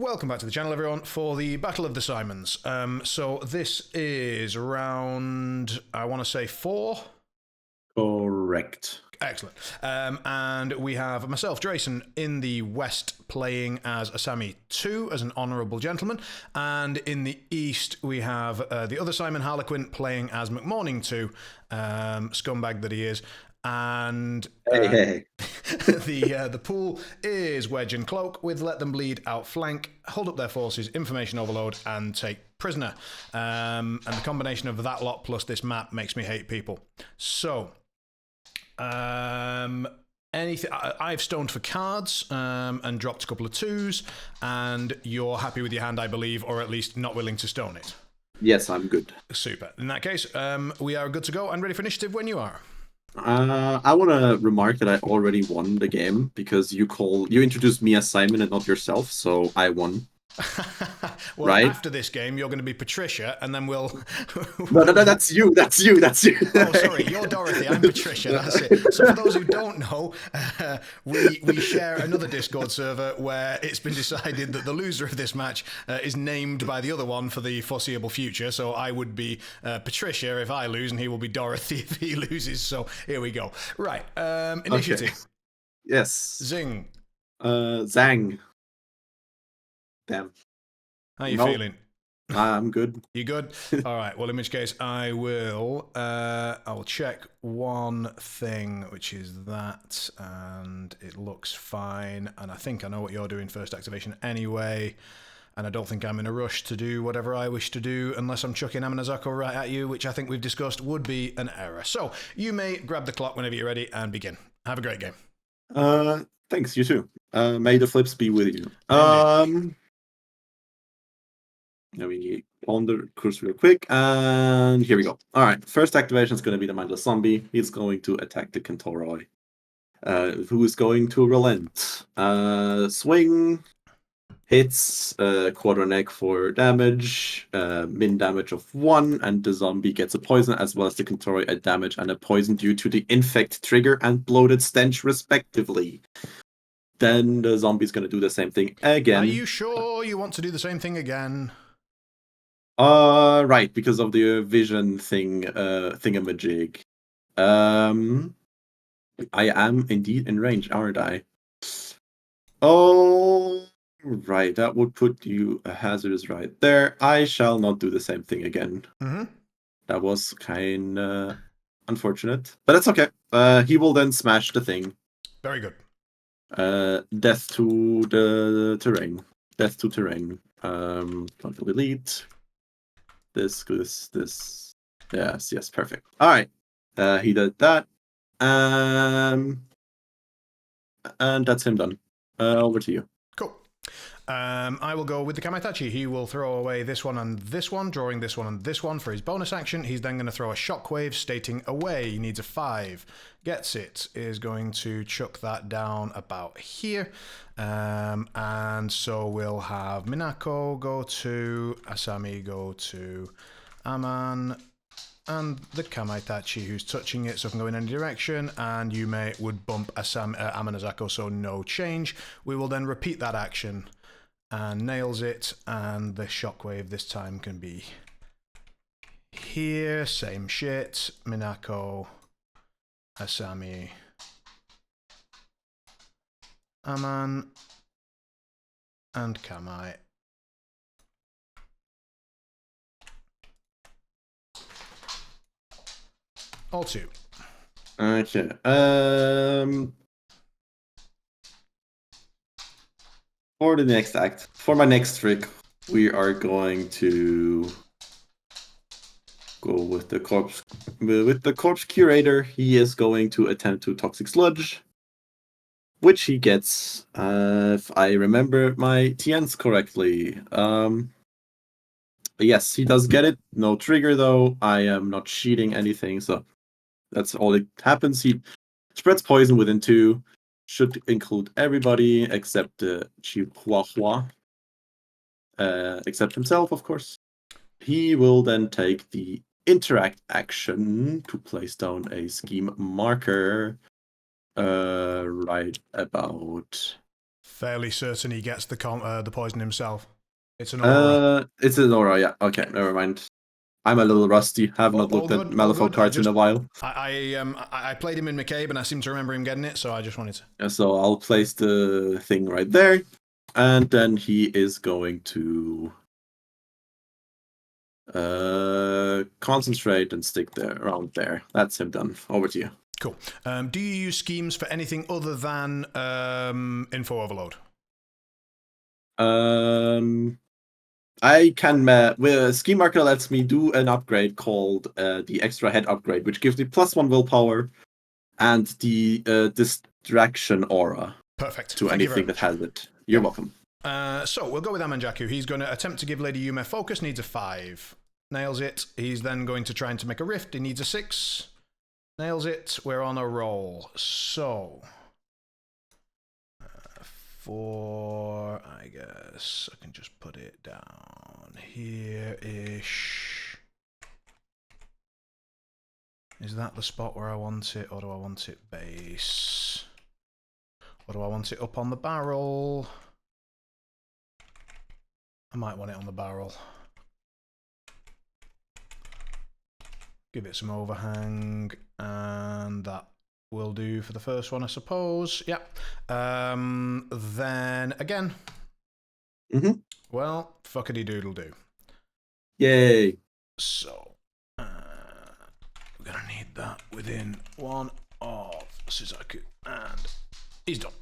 Welcome back to the channel, everyone, for the Battle of the Simons. So this is round, I want to say 4? Correct. Excellent. And we have myself, Draysen, in the west playing as Asami2 as an honourable gentleman. And in the east, we have the other Simon, Harlequin, playing as McM2, scumbag that he is. And Hey. the pool is Wedge and Cloak with Let Them Bleed, Outflank, hold up their forces, information overload, and take prisoner. And the combination of that lot plus this map makes me hate people. So, anything? I've stoned for cards and dropped a couple of 2s, and you're happy with your hand, I believe, or at least not willing to stone it. Yes, I'm good. Super. In that case, we are good to go and ready for initiative when you are. I want to remark that I already won the game because you introduced me as Simon and not yourself, so I won. Well, right? After this game, you're going to be Patricia, and then we'll... No, that's you. Oh, sorry, you're Dorothy, I'm Patricia, that's it. So for those who don't know, we share another Discord server where it's been decided that the loser of this match is named by the other one for the foreseeable future. So I would be Patricia if I lose, and he will be Dorothy if he loses. So here we go. Right, initiative. Okay. Yes. Zing. Zang. Damn. How you feeling? I'm good. You good? All right. Well, in which case, I will check one thing, which is that, and it looks fine. And I think I know what you're doing first activation anyway. And I don't think I'm in a rush to do whatever I wish to do unless I'm chucking Amazako right at you, which I think we've discussed would be an error. So you may grab the clock whenever you're ready and begin. Have a great game. Thanks. You too. May the flips be with you. Now we on the course real quick, and here we go. All right, first activation is going to be the Mindless Zombie. He's going to attack the Kentoroi, who is going to relent. Swing, hits, quarter neck for damage, min damage of 1, and the zombie gets a poison, as well as the Kentoroi a damage and a poison due to the infect trigger and bloated stench, respectively. Then the zombie's going to do the same thing again. Are you sure you want to do the same thing again? Right, because of the vision thingamajig. I am indeed in range, aren't I? Oh, right, that would put you a hazardous right there. I shall not do the same thing again. Mm-hmm. That was kind of unfortunate, but that's okay. He will then smash the thing. Very good. Death to the terrain. Death to terrain. Control delete. This. Yes, perfect. All right. He did that. And that's him done. Over to you. Cool. I will go with the Kamaitachi. He will throw away this one and this one, drawing this one and this one for his bonus action. He's then going to throw a shockwave, stating away. He needs a 5. Gets it. Is going to chuck that down about here. And so we'll have Minako go to, Asami go to Aman, and the Kamaitachi who's touching it, so it can go in any direction, and Yume would bump Amanazako, so no change. We will then repeat that action, and nails it, and the shockwave this time can be here, same shit, Minako, Asami, Aman, and Kamai. All 2. Okay. For the next act, for my next trick, we are going to go with the corpse. With the corpse curator, he is going to attempt to toxic sludge, which he gets, if I remember my TNs correctly. Yes, he does get it. No trigger though. I am not cheating anything, so that's all it happens. He spreads poison within 2. Should include everybody except the Chihuahua. Except himself, of course. He will then take the interact action to place down a scheme marker right about fairly certain he gets the poison himself. It's an aura. It's an aura, yeah. Okay, never mind. I'm a little rusty. Have not looked at Malifaux cards in a while. I played him in McCabe and I seem to remember him getting it, so I just wanted to. Yeah, so I'll place the thing right there. And then he is going to concentrate and stick there around there. That's him done. Over to you. Cool. Do you use schemes for anything other than info overload? I can. Scheme Marker lets me do an upgrade called the Extra Head upgrade, which gives me +1 willpower and the Distraction Aura. Perfect. To Thank anything that has it. You're welcome. So we'll go with Amanjaku. He's going to attempt to give Lady Yume focus. Needs a 5. Nails it. He's then going to try and to make a rift. He needs a 6. Nails it. We're on a roll. So 4, I guess I can just put it down here-ish. Is that the spot where I want it, or do I want it base? Or do I want it up on the barrel? I might want it on the barrel. Give it some overhang, and that will do for the first one, I suppose. Yeah. Then again. Well, fuckity doodle do. Yay. So, we're gonna need that within one of Suzaku, and he's done.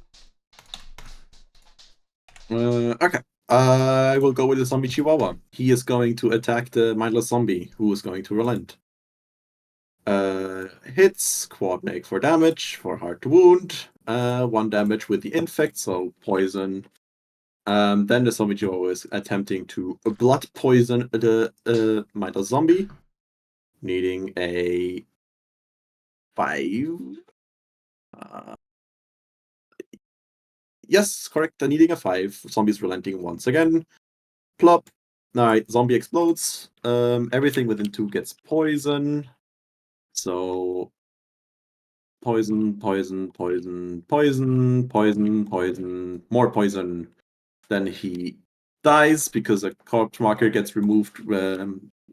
Okay. I will go with the zombie Chihuahua. He is going to attack the mindless zombie, who is going to relent. Hits, quad make 4 damage for hard to wound, 1 damage with the infect, so poison. Then the zombie Chihuahua is attempting to blood poison the mindless zombie, needing a 5. Yes, correct. Needing a 5. Zombie's relenting once again. Plop. Alright, zombie explodes. Everything within 2 gets poison. So poison, poison, poison, poison, poison, poison, more poison. Then he dies because a corpse marker gets removed.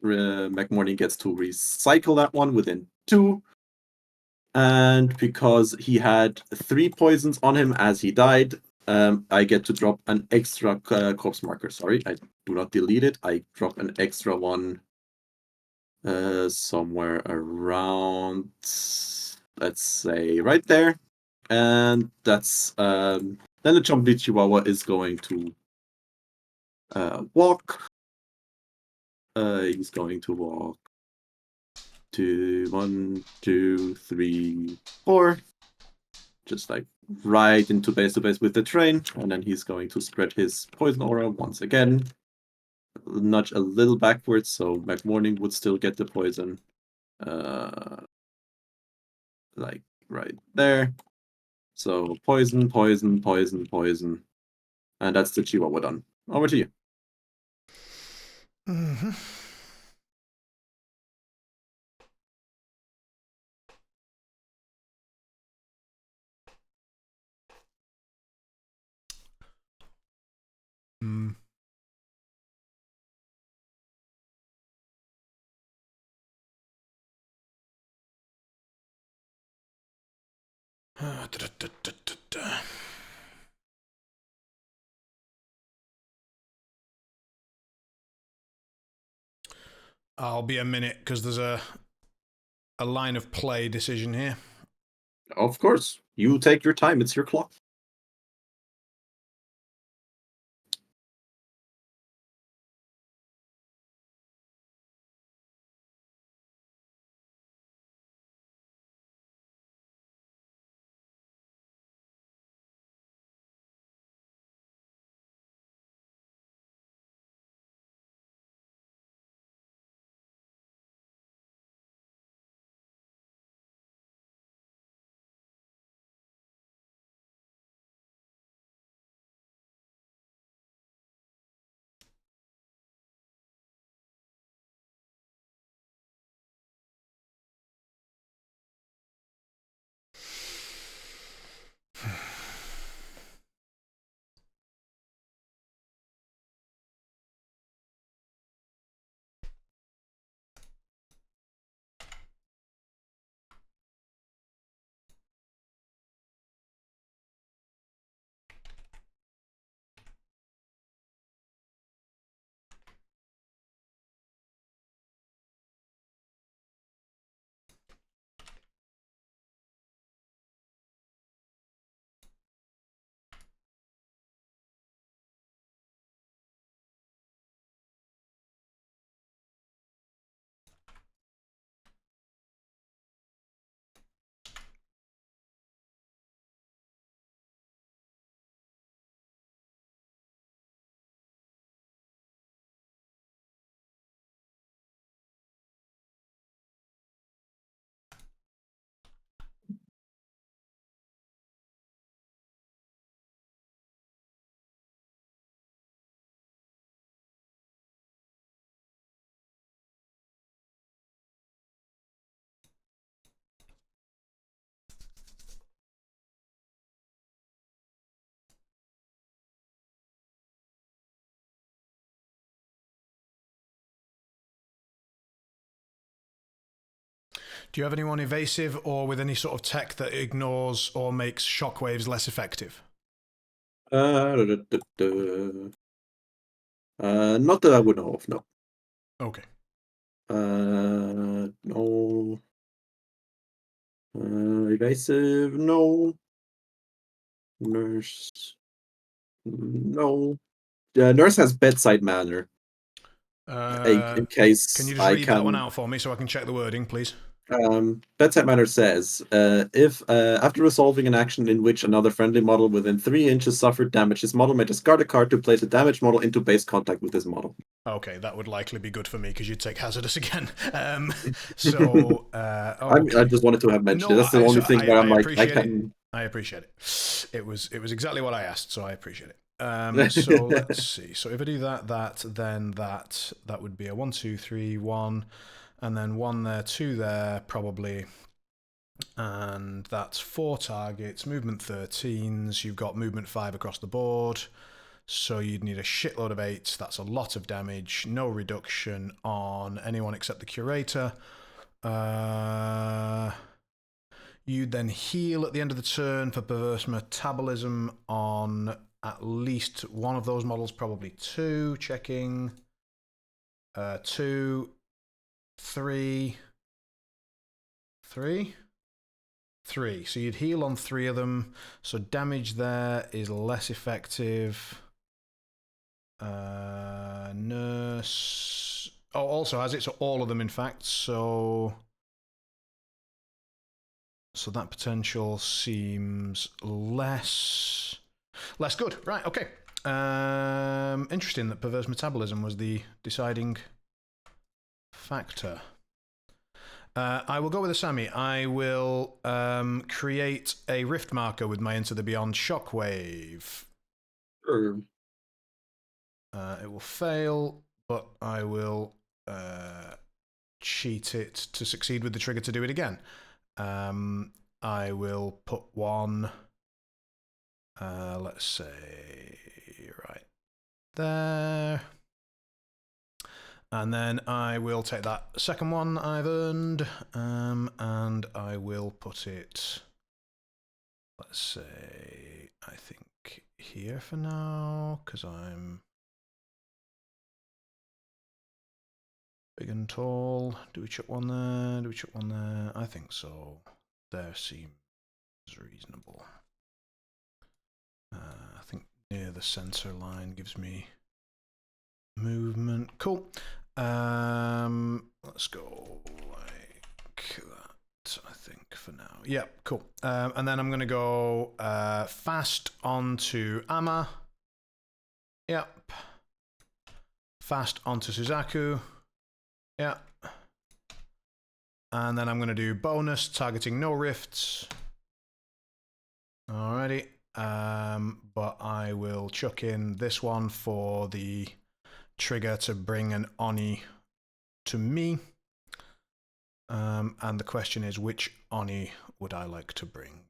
McMorning gets to recycle that one within 2. And because he had 3 poisons on him as he died, I get to drop an extra corpse marker. Sorry, I do not delete it. I drop an extra one somewhere around, let's say, right there. And that's then the zombie Chihuahua is going to walk. He's going to walk 1, 2, 3, 4. Just like right into base to base with the train, and then he's going to spread his poison aura once again. Nudge a little backwards, so McMorning would still get the poison. Like right there. So poison, poison, poison, poison. And that's the Chihuahua done. Over to you. Mm-hmm. Mm. I'll be a minute because there's a line of play decision here. Of course. You take your time. It's your clock. Do you have anyone evasive or with any sort of tech that ignores or makes shockwaves less effective? Not that I would know of, no. Okay. No. Evasive, no. Nurse, no. Nurse has bedside manner. In case can you just read that one out for me so I can check the wording, please? Bedside manner says, if after resolving an action in which another friendly model within 3 inches suffered damage, his model may discard a card to place a damaged model into base contact with his model. Okay, that would likely be good for me because you'd take hazardous again. Okay. I just wanted to have mentioned it. That's the only thing where I'm like, I can. I appreciate it. It was exactly what I asked, so I appreciate it. So let's see. So if I do that, then that would be a 1, 2, 3, 1, and then 1 there, 2 there, probably. And that's 4 targets, movement 13s. You've got movement 5 across the board. So you'd need a shitload of 8s. That's a lot of damage. No reduction on anyone except the curator. You'd then heal at the end of the turn for perverse metabolism on at least one of those models, probably 2. Checking. 2, 3. 3? 3. So you'd heal on 3 of them. So damage there is less effective. Nurse. Oh, also has it, so all of them, in fact. So that potential seems less good. Right, okay. Interesting that perverse metabolism was the deciding factor. I will go with Asami. I will create a rift marker with my Into the Beyond shockwave. Sure. It will fail, but I will cheat it to succeed with the trigger to do it again. I will put 1, let's say, right there. And then I will take that second one I've earned, and I will put it, let's say, I think here for now, because I'm big and tall. Do we chuck 1 there? Do we chuck 1 there? I think so. There seems reasonable. I think near the center line gives me movement. Cool. Let's go like that, I think, for now. Yeah, cool. And then I'm going to go fast onto Ama. Yep. Fast onto Suzaku. Yeah. And then I'm going to do bonus, targeting no rifts. Alrighty. But I will chuck in this one for the trigger to bring an Oni to me. And the question is, which Oni would I like to bring?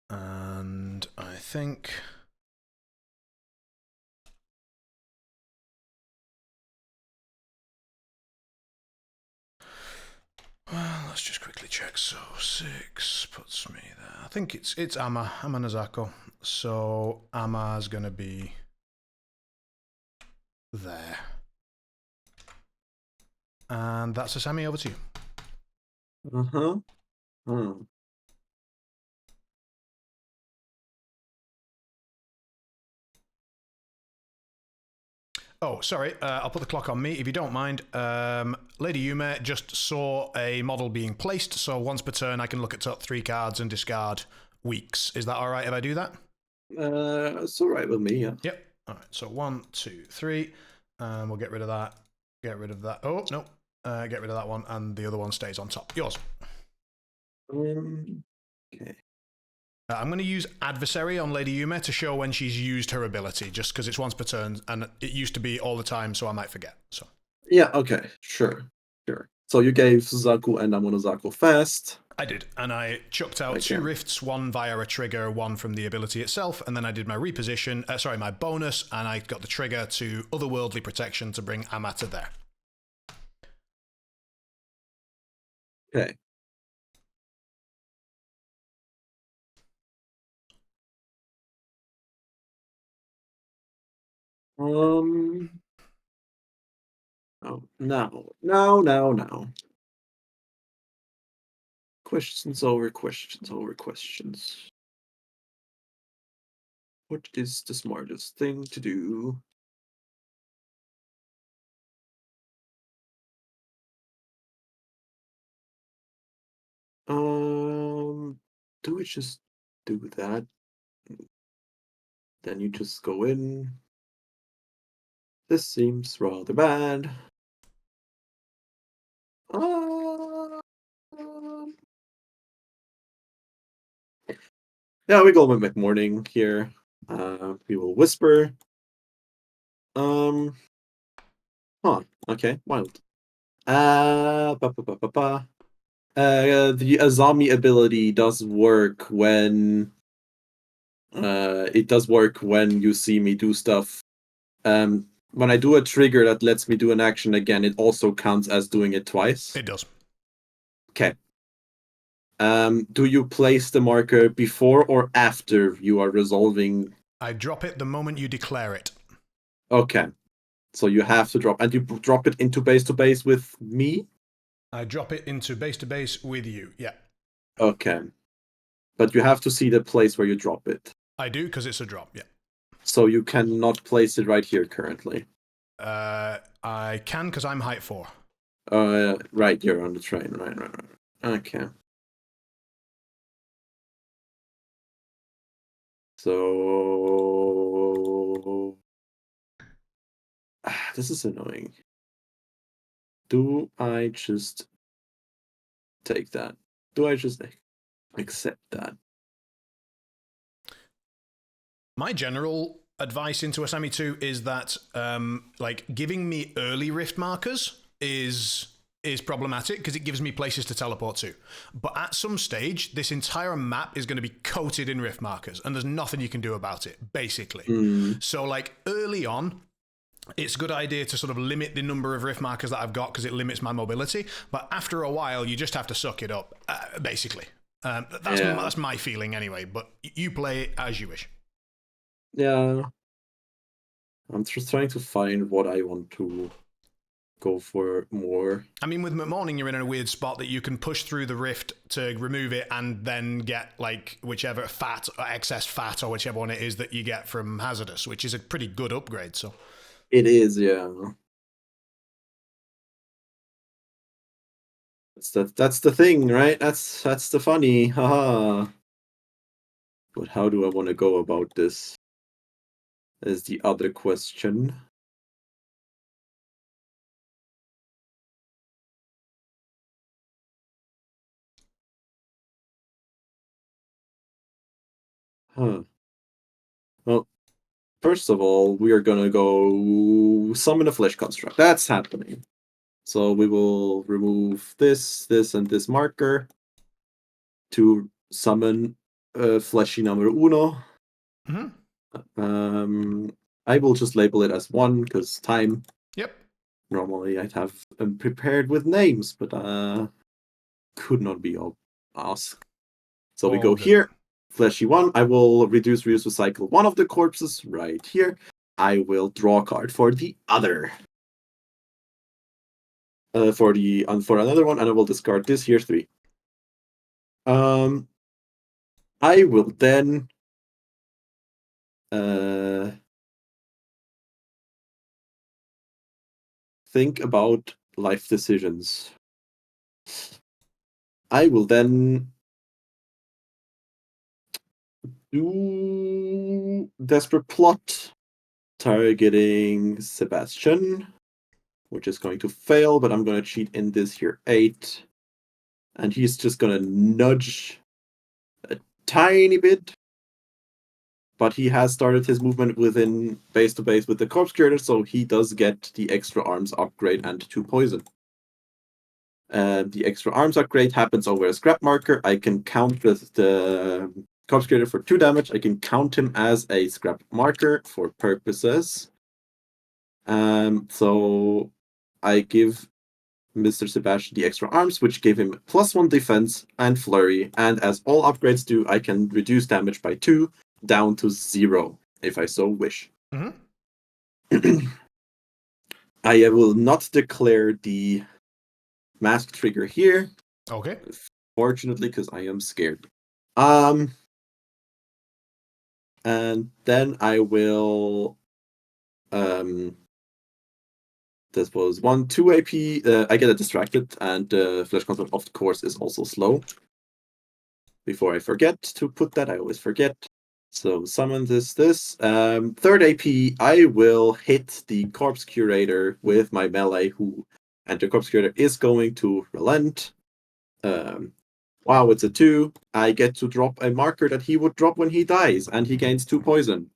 And I think well, let's just quickly check. So 6 puts me there. I think it's Ama Nazako. So Ama's gonna be there. And that's Asami, over to you. Oh, sorry, I'll put the clock on me, if you don't mind. Lady Yume just saw a model being placed, so once per turn I can look at top 3 cards and discard weeks. Is that alright if I do that? It's alright with me, yeah. Yep. Alright, so 1, 2, 3. We'll get rid of that. Get rid of that. Oh, no. Get rid of that one, and the other one stays on top. Yours. Okay. I'm going to use Adversary on Lady Yume to show when she's used her ability, just because it's once per turn, and it used to be all the time, so I might forget. So. Yeah, okay, sure. So you gave Suzaku and Amonozako fast. I did, and I chucked out 2 rifts, 1 via a trigger, 1 from the ability itself, and then I did my reposition, my bonus, and I got the trigger to otherworldly protection to bring Amata there. Okay. Oh, no. Questions over questions. What is the smartest thing to do? Do we just do that? Then you just go in. This seems rather bad. Yeah, we go with McMorning here. We will whisper. Okay, wild. The Asami ability does work when you see me do stuff. When I do a trigger that lets me do an action again, it also counts as doing it twice. It does. Okay. Do you place the marker before or after you are resolving? I drop it the moment you declare it. Okay. So you have to drop, and you drop it into base to base with me? I drop it into base to base with you, yeah. Okay. But you have to see the place where you drop it. I do, because it's a drop, yeah. So you cannot place it right here currently. I can, because I'm height 4. Right, you're on the train. Right. Okay. So this is annoying. Do I just take that? Do I just accept that? My general advice into Asami2 is that giving me early rift markers is problematic because it gives me places to teleport to. But at some stage, this entire map is going to be coated in rift markers, and there's nothing you can do about it, basically. So early on, it's a good idea to sort of limit the number of rift markers that I've got because it limits my mobility. But after a while, you just have to suck it up, basically. That's my feeling anyway, but you play it as you wish. Yeah. I'm just trying to find what I want to go for more. I mean, with McMorning, you're in a weird spot that you can push through the rift to remove it and then get, whichever fat or excess fat or whichever one it is that you get from Hazardous, which is a pretty good upgrade, so... It is, yeah. That's the thing, right? That's the funny, haha. But how do I want to go about this? Is the other question. Well, first of all, we are gonna go summon a flesh construct. That's happening. So we will remove this, and this marker to summon fleshy number uno. I will just label it as 1 because time. Yep. Normally I'd have them prepared with names, but could not be asked. So we go here, fleshy 1. I will reduce, reuse, recycle one of the corpses right here. I will draw a card for the other. For another one, and I will discard this here 3. I will then think about life decisions. I will then do Desperate Plot, targeting Sebastian, which is going to fail, but I'm going to cheat in this here 8. And he's just going to nudge a tiny bit. But he has started his movement within base to base with the Corpse Curator, so he does get the extra arms upgrade and 2 poison. the extra arms upgrade happens over a scrap marker. I can count the corpse creator for 2 damage. I can count him as a scrap marker for purposes. So I give Mr. Sebastian the extra arms, which gave him +1 defense and flurry. And as all upgrades do, I can reduce damage by 2 down to 0 if I so wish. Mm-hmm. I will not declare the mask trigger here. Okay. Fortunately, because I am scared. And then I will this was 2 AP. I get distracted, and Flesh Control, of course, is also slow. Before I forget to put that, I always forget. So summon this. 3rd AP, I will hit the Corpse Curator with my melee, and the Corpse Curator is going to relent. Wow, it's a 2. I get to drop a marker that he would drop when he dies, and he gains 2 poison.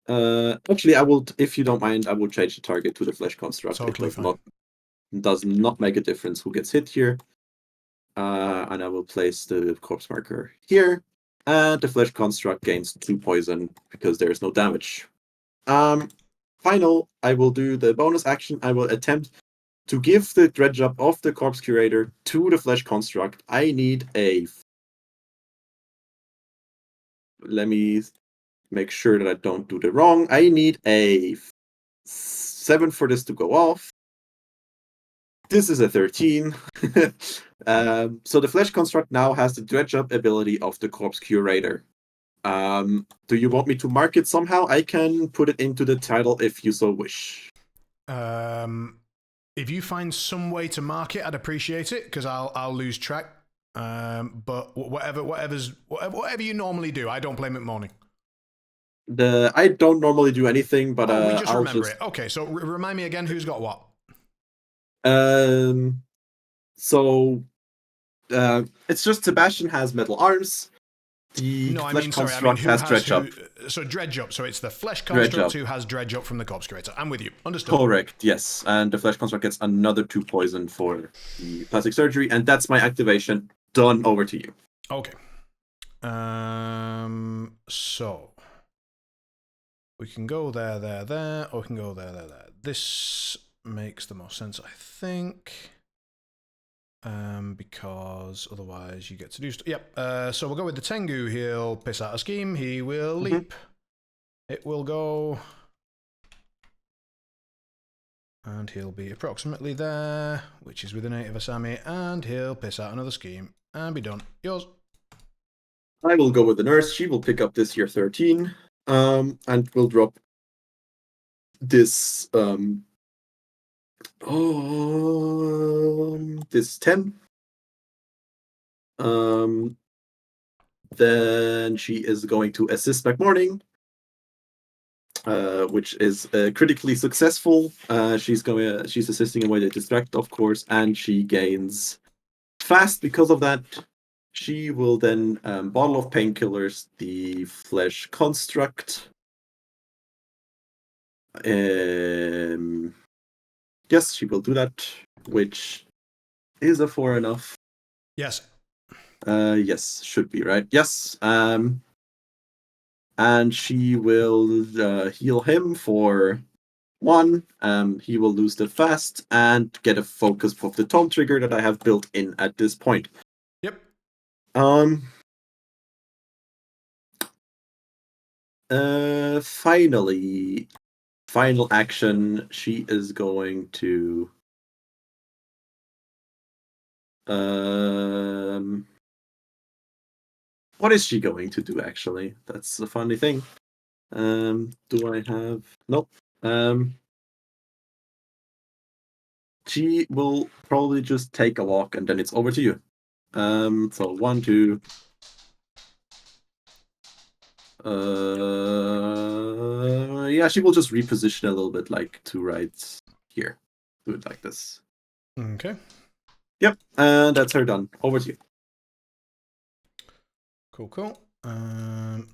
Actually, I will, if you don't mind, I will change the target to the Flesh Construct. Totally It does not make a difference who gets hit here. And I will place the corpse marker here. And the Flesh Construct gains 2 poison because there is no damage. Final, I will do the bonus action. I will attempt to give the dredge up of the Corpse Curator to the Flesh Construct. I need a... Let me make sure that I don't do the wrong. I need a 7 for this to go off. This is a 13. So the Flesh Construct now has the dredge up ability of the Corpse Curator. Do you want me to mark it somehow? I can put it into the title if you so wish. If you find some way to mark it, I'd appreciate it, because I'll lose track. But whatever you normally do, I don't play McMorning. I don't normally do anything, but we just remember it. Okay, so remind me again who's got what. So it's just Sebastian has metal arms. The Flesh Construct has Dredge Up. So Dredge Up. So it's the Flesh Construct who has Dredge Up from the Corpse Curator. I'm with you. Understood. Correct. Yes, and the Flesh Construct gets another 2 poison for the plastic surgery, and that's my activation. Done. Over to you. Okay. So we can go there, or we can go there. This makes the most sense, I think. Because otherwise you get to do stuff. Yep. So we'll go with the Tengu. He'll piss out a scheme. He will leap. It will go. And he'll be approximately there, which is within 8 of Asami. And he'll piss out another scheme. And be done. Yours. I will go with the nurse. She will pick up this year 13. And will drop this this 10. Then she is going to assist McMorning, which is critically successful. She's assisting away the distract, of course, and she gains fast because of that. She will then bottle of painkillers the Flesh Construct. Yes, she will do that, which is a 4 enough. Yes. Yes, should be, right? Yes. And she will heal him for 1. He will lose the fast and get a focus of the taunt trigger that I have built in at this point. Yep. Finally, final action, she is going to what is she going to do, actually? That's the funny thing. Do I have... Nope. She will probably just take a walk, and then it's over to you. So 1, 2... yeah, she will just reposition a little bit, like, to right here. Do it like this. Okay. Yep, and that's her done. Over to you. Cool.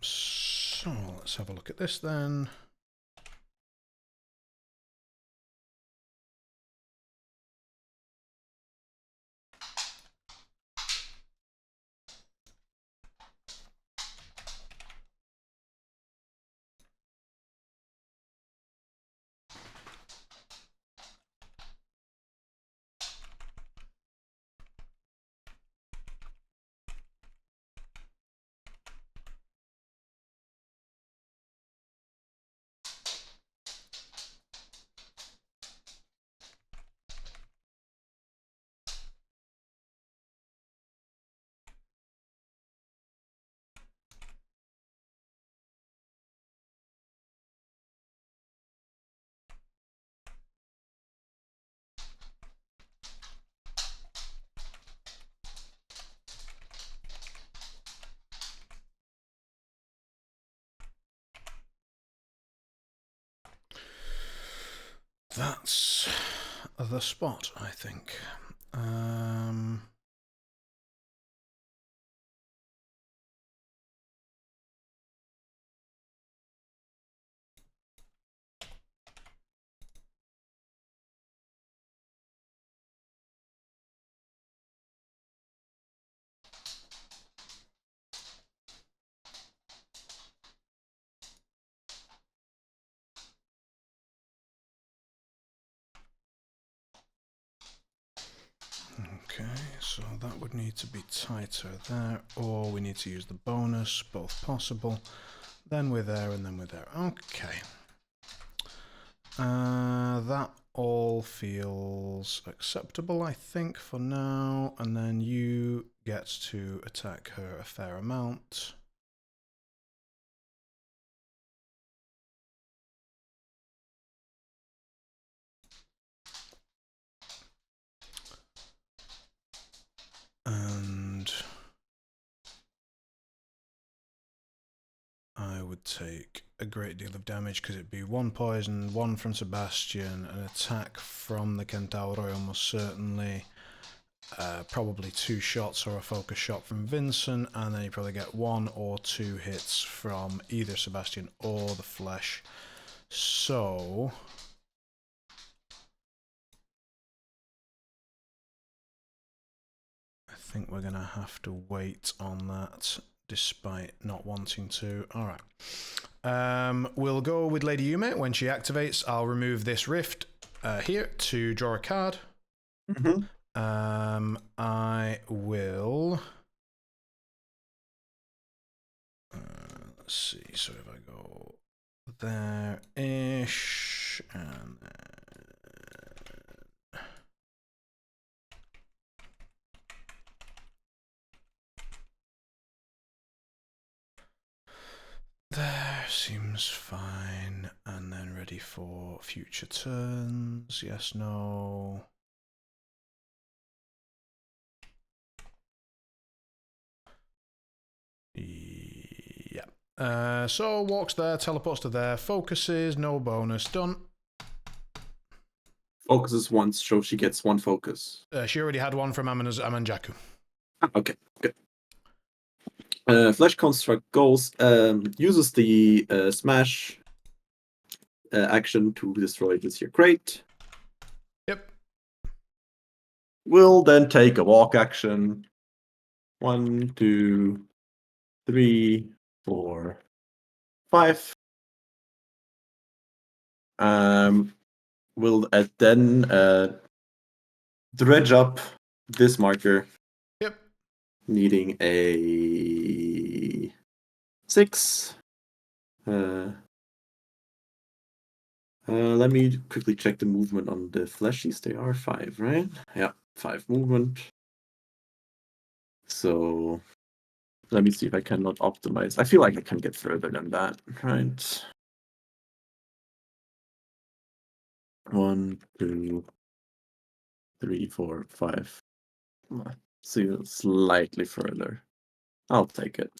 So let's have a look at this then. That's the spot, I think. Okay, so that would need to be tighter there, or we need to use the bonus, both possible. Then we're there, and then we're there. Okay. That all feels acceptable, I think, for now. And then you get to attack her a fair amount. And I would take a great deal of damage because it'd be 1 poison, 1 from Sebastian, an attack from the Centauro almost certainly, probably 2 shots or a focus shot from Vincent, and then you probably get 1 or 2 hits from either Sebastian or the flesh. So I think we're gonna have to wait on that, despite not wanting to. All right. We'll go with Lady Yume. When she activates, I'll remove this rift here to draw a card. I will. Let's see. So if I go there-ish, and then there seems fine, and then ready for future turns. Yes, no. Yeah. So walks there, teleports to there, focuses, no bonus, done. Focuses once, so she gets 1 focus. She already had 1 from Amanjaku. Okay, good. Flesh Construct goes, uses the smash action to destroy this here crate. Yep. Will then take a walk action. 1, 2, 3, 4, 5. Will then dredge up this marker. Yep. Needing a 6. Let me quickly check the movement on the fleshies. They are 5, right? Yeah, 5 movement. So let me see if I cannot optimize. I feel like I can get further than that, right? 1, 2, 3, 4, 5. See, slightly further. I'll take it.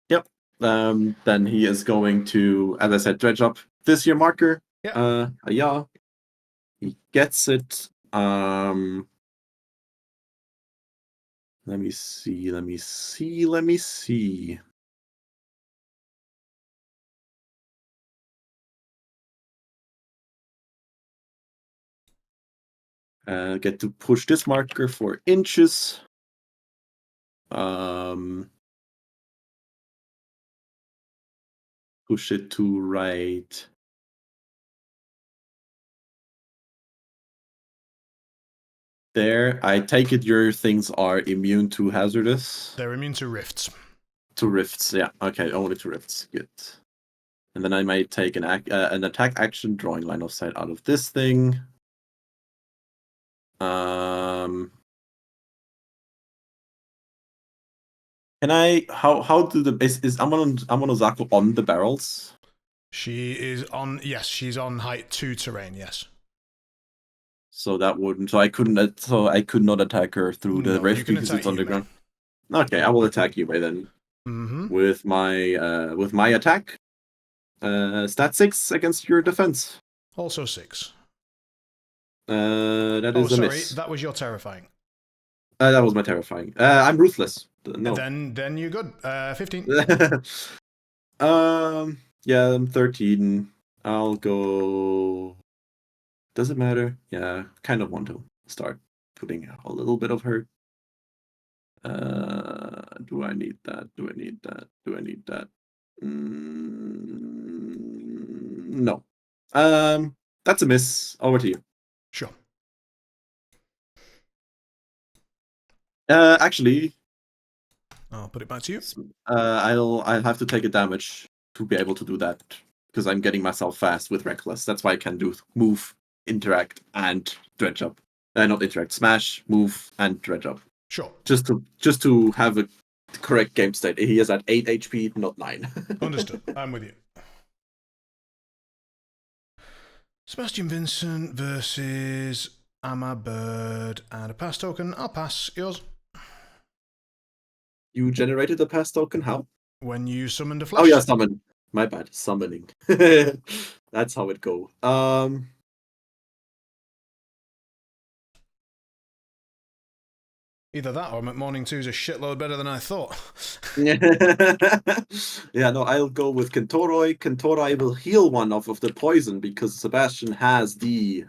Yep. Then he is going to, as I said, dredge up this here marker. Yeah. Yeah. He gets it. Let me see. Get to push this marker 4 inches. Push it to right. There. I take it your things are immune to hazardous. They're immune to rifts. To rifts, yeah. Okay, only to rifts. Good. And then I might take an attack action, drawing line of sight out of this thing. Can I? How do the is Amonozako on the barrels? She is on. Yes, she's on height 2 terrain. Yes. So that wouldn't. So I couldn't. So I could not attack her through the rift because it's underground. Okay, I will attack you by then. With my attack. Stat 6 against your defense. Also 6. That Oh, is a sorry, miss. that was your terrifying. That was my terrifying. I'm ruthless. No. Then you're good. 15. Yeah, I'm 13. I'll go. Does it matter? Yeah, kind of want to start putting a little bit of hurt. Do I need that? Do I need that? Do I need that? No. That's a miss. Over to you. Sure. Actually, I'll put it back to you. I'll have to take a damage to be able to do that because I'm getting myself fast with reckless. That's why I can do move, interact, and dredge up. Not interact, smash, move, and dredge up. Sure. Just to have a correct game state. He is at 8 HP, not 9. Understood. I'm with you. Sebastian Vincent versus Amma Bird and a pass token. I'll pass. Yours. You generated a pass token? How? When you summoned a flesh. Oh yeah, summon. My bad. Summoning. That's how it go. Either that or McM2 is a shitload better than I thought. Yeah, no, I'll go with Kentoroi. Kentoroi will heal one off of the poison because Sebastian has the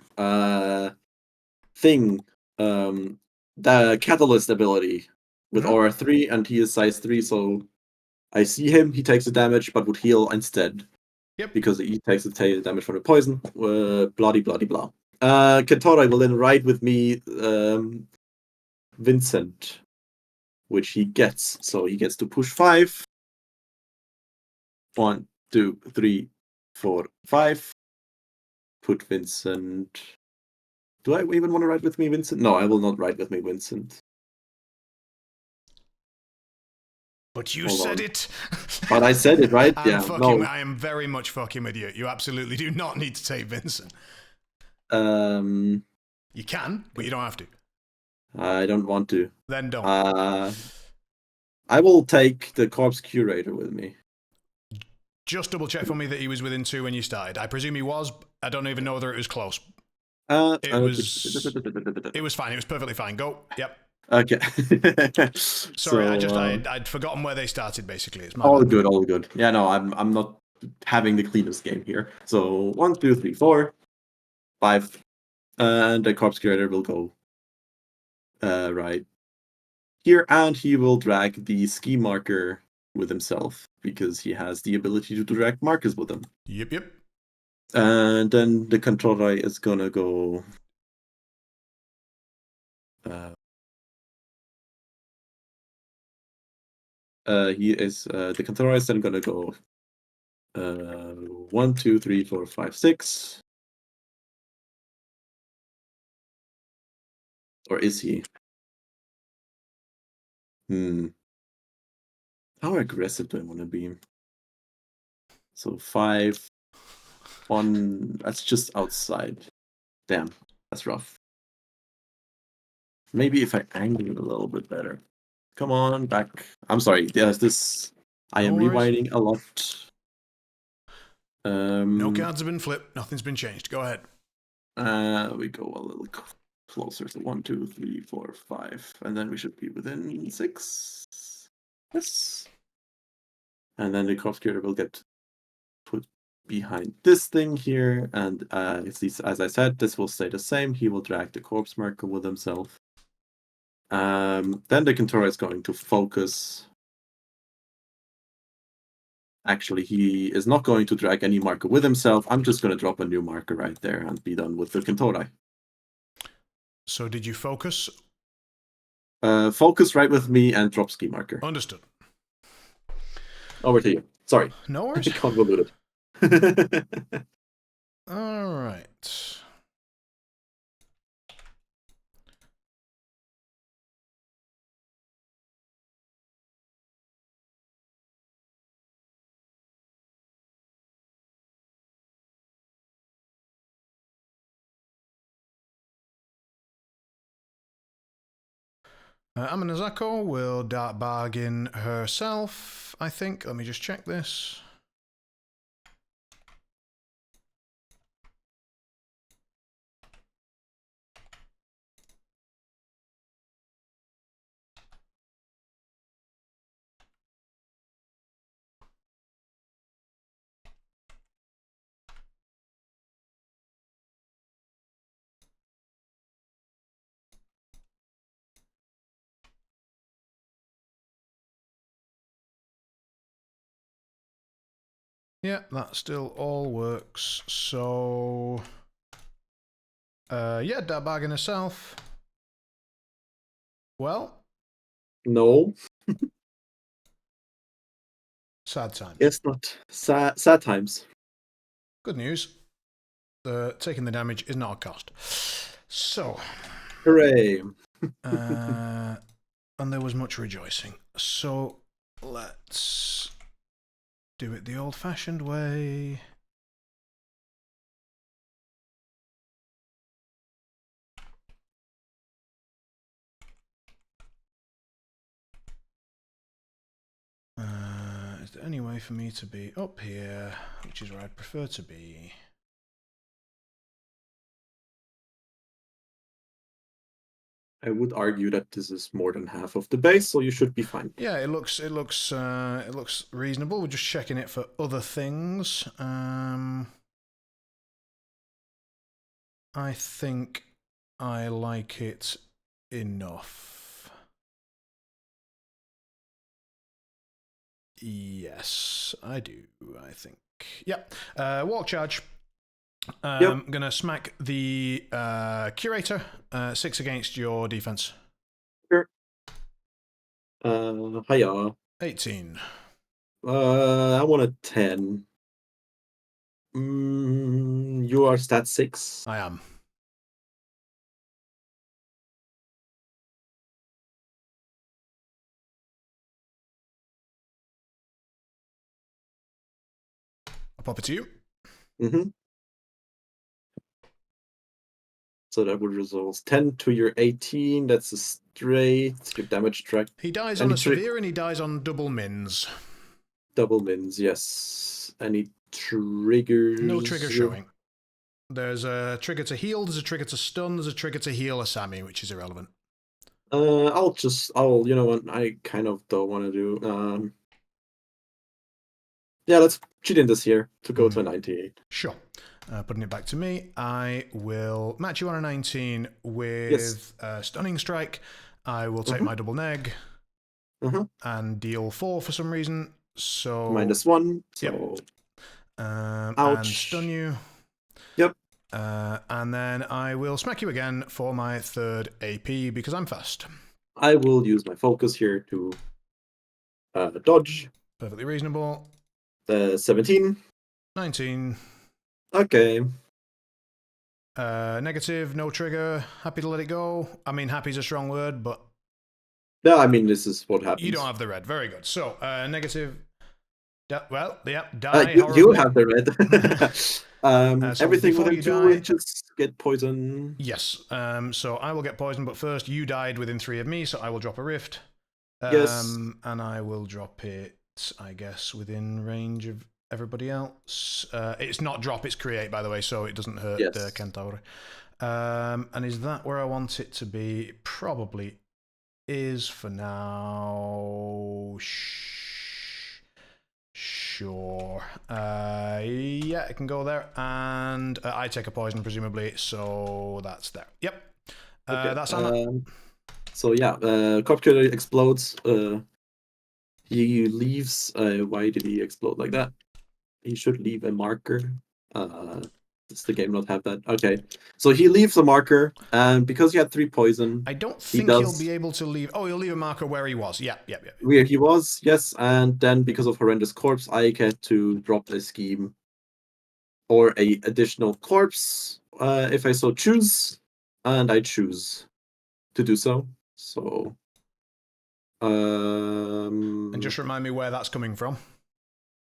thing, the catalyst ability with aura 3, and he is size 3, so I see him, he takes the damage, but would heal instead. Yep. Because he takes the damage from the poison. Bloody, bloody, blah. Kentoroi will then ride with me, Vincent, which he gets. So he gets to push 5. 1, 2, 3, 4, 5. Put Vincent. Do I even want to ride with me, Vincent? No, I will not ride with me, Vincent. But you said it. But I said it, right? I am very much fucking with you. You absolutely do not need to take Vincent. You can, but you don't have to. I don't want to. Then don't. I will take the Corpse Curator with me. Just double check for me that he was within 2 when you started. I presume he was. I don't even know whether it was close. It was fine. It was perfectly fine. Go. Yep. Okay. Sorry, I'd forgotten where they started. Basically, it's my all bad. good, all good. Yeah, no, I'm not having the cleanest game here. So 1, 2, 3, 4, 5, and the Corpse Curator will go right here, and he will drag the ski marker with himself because he has the ability to drag markers with him. Yep. And then the controller is gonna go. The controller is then gonna go 1, 2, 3, 4, 5, 6. Or is he? How aggressive do I want to be? So 5, 1. That's just outside. Damn, that's rough. Maybe if I angle it a little bit better. Come on, back. I'm sorry. There's this. I am rewinding a lot. No cards have been flipped. Nothing's been changed. Go ahead. We go a little closer. So 1, 2, 3, 4, 5, and then we should be within 6. Yes. And then the Corpse Curator will get put behind this thing here, and as I said, this will stay the same. He will drag the corpse marker with himself. Then the Kentora is going to focus. Actually, he is not going to drag any marker with himself. I'm just going to drop a new marker right there and be done with the Kentora. So did you focus? Focus right with me and drop ski marker. Understood. Over to you. Sorry. No worries. Convoluted. All right. Amanazako will dart bargain herself, I think. Let me just check this. Yeah, that still all works. So, yeah, that bargain herself. Well, No, sad times. guess not. Sad times. Good news. Taking the damage is not a cost. So, Hooray! and there was much rejoicing. So, let's do it the old-fashioned way. Is there any way for me to be up here, which is where I'd prefer to be? I would argue that this is more than half of the base, so you should be fine. Yeah, it looks reasonable. We're just checking it for other things. I think I like it enough. Yes, I do, I think. Yep. Walk charge. Yep. Gonna smack the curator. 6 against your defense. Sure. Hiya. 18. I want a 10. You are stat 6. I am. I'll pop it to you. Mm-hmm. So that would result 10 to your 18. That's a straight. Your damage track. He dies on a severe and he dies on double mins. Double mins, yes. Any triggers? No trigger showing. There's a trigger to heal, there's a trigger to stun, there's a trigger to heal Asami, which is irrelevant. You know what, I kind of don't want to do. Yeah, let's cheat in this here to go to a 98. Sure. Putting it back to me, I will match you on a 19 with Stunning Strike. I will take my double neg and deal 4 for some reason. So -1. So and stun you. Yep. And then I will smack you again for my 3rd AP because I'm fast. I will use my focus here to dodge. Perfectly reasonable. 17. 19. Okay. Negative, no trigger. Happy to let it go. I mean, happy is a strong word, but... No, I mean, this is what happens. You don't have the red. Very good. So, negative... well, yeah, die you have the red. So everything within 2 inches get poison. Yes. So I will get poisoned, but first you died within 3 of me, so I will drop a rift. Yes. And I will drop it, I guess, within range of everybody else. It's not drop, it's create, by the way, so it doesn't hurt the Centauri. And is that where I want it to be? It probably is for now. Sure. Yeah, it can go there. And I take a poison, presumably, so that's there. Yep. Okay. That's Anna. So yeah, Corp Killer explodes. He leaves. Why did he explode like that? He should leave a marker. Does the game not have that? Okay. So he leaves a marker, and because he had 3 poison, I don't think he'll be able to leave. Oh, he'll leave a marker where he was. Yeah. Where he was, yes. And then because of Horrendous Corpse, I get to drop a scheme or a additional corpse if I so choose, and I choose to do so. So, and just remind me where that's coming from.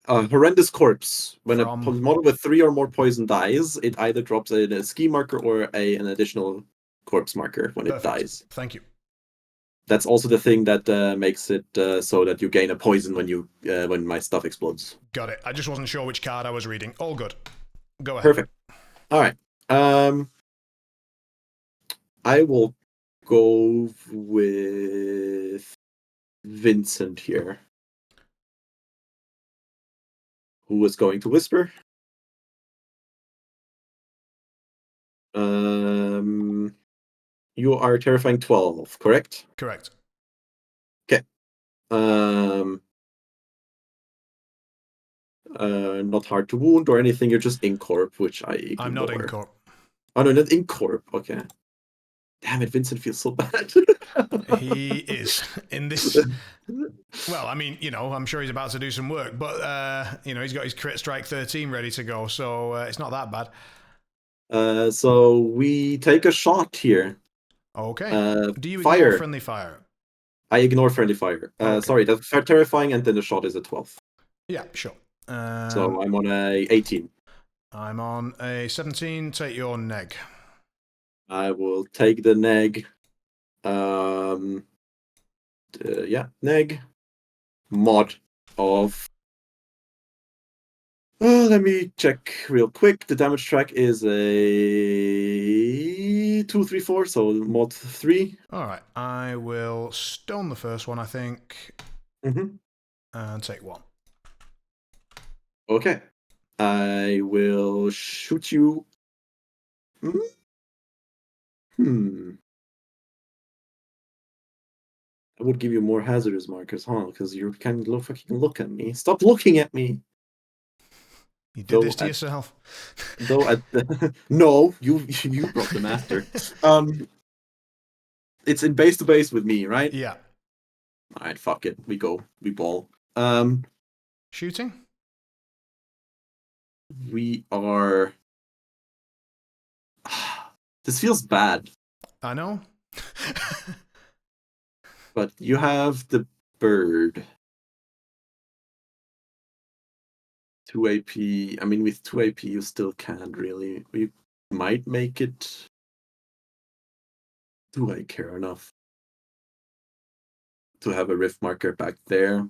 Horrendous Corpse. When a model with 3 or more poison dies, it either drops a ski marker or an additional corpse marker when it dies. Thank you. That's also the thing that makes it so that you gain a poison when my stuff explodes. Got it. I just wasn't sure which card I was reading. All good. Go ahead. Perfect. All right. I will go with Vincent here, who is going to whisper. You are terrifying 12, correct? Correct. Okay. Not hard to wound or anything. You're just Incorp, which I ignore. I'm not in corp. Oh no, not Incorp. Okay. Damn it, Vincent feels so bad. He is in this. Well, I mean, you know, I'm sure he's about to do some work, but you know, he's got his crit strike 13 ready to go, so it's not that bad. So we take a shot here. Okay. Do you fire. ignore friendly fire? I ignore friendly fire. Okay. Sorry, that's terrifying, and then the shot is a 12. Yeah, sure. So I'm on a 18. I'm on a 17. Take your neg. I will take the neg. Yeah, neg. Mod of. Let me check real quick. The damage track is a 2, 3, 4, so mod 3. Alright, I will stone the first one, I think. And take 1. Okay. I will shoot you. I would give you more hazardous markers, huh? Because you can't fucking look at me. Stop looking at me. You did this to yourself. No, you brought them after. It's in base to base with me, right? Yeah. All right, fuck it. We ball. Shooting? We are. This feels bad. I know. But you have the bird. 2 AP. I mean, with 2 AP, you still can't really. We might make it. Do I care enough to have a rift marker back there?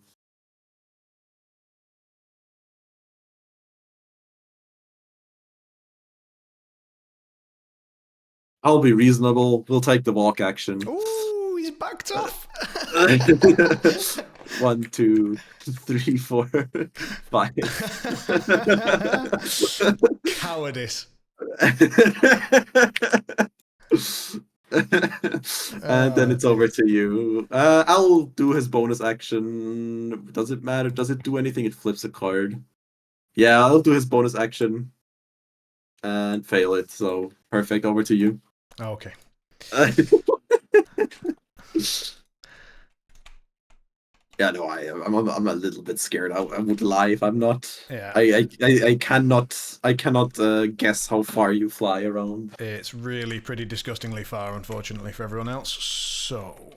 I'll be reasonable. We'll take the walk action. Ooh, he's backed off. 1, 2, 3, 4, 5. Cowardice. And then it's over to you. I'll do his bonus action. Does it matter? Does it do anything? It flips a card. Yeah, I'll do his bonus action and fail it. So perfect. Over to you. Okay. Yeah, no, I'm a little bit scared. I would lie if I'm not. Yeah. I cannot guess how far you fly around. It's really pretty disgustingly far, unfortunately, for everyone else. So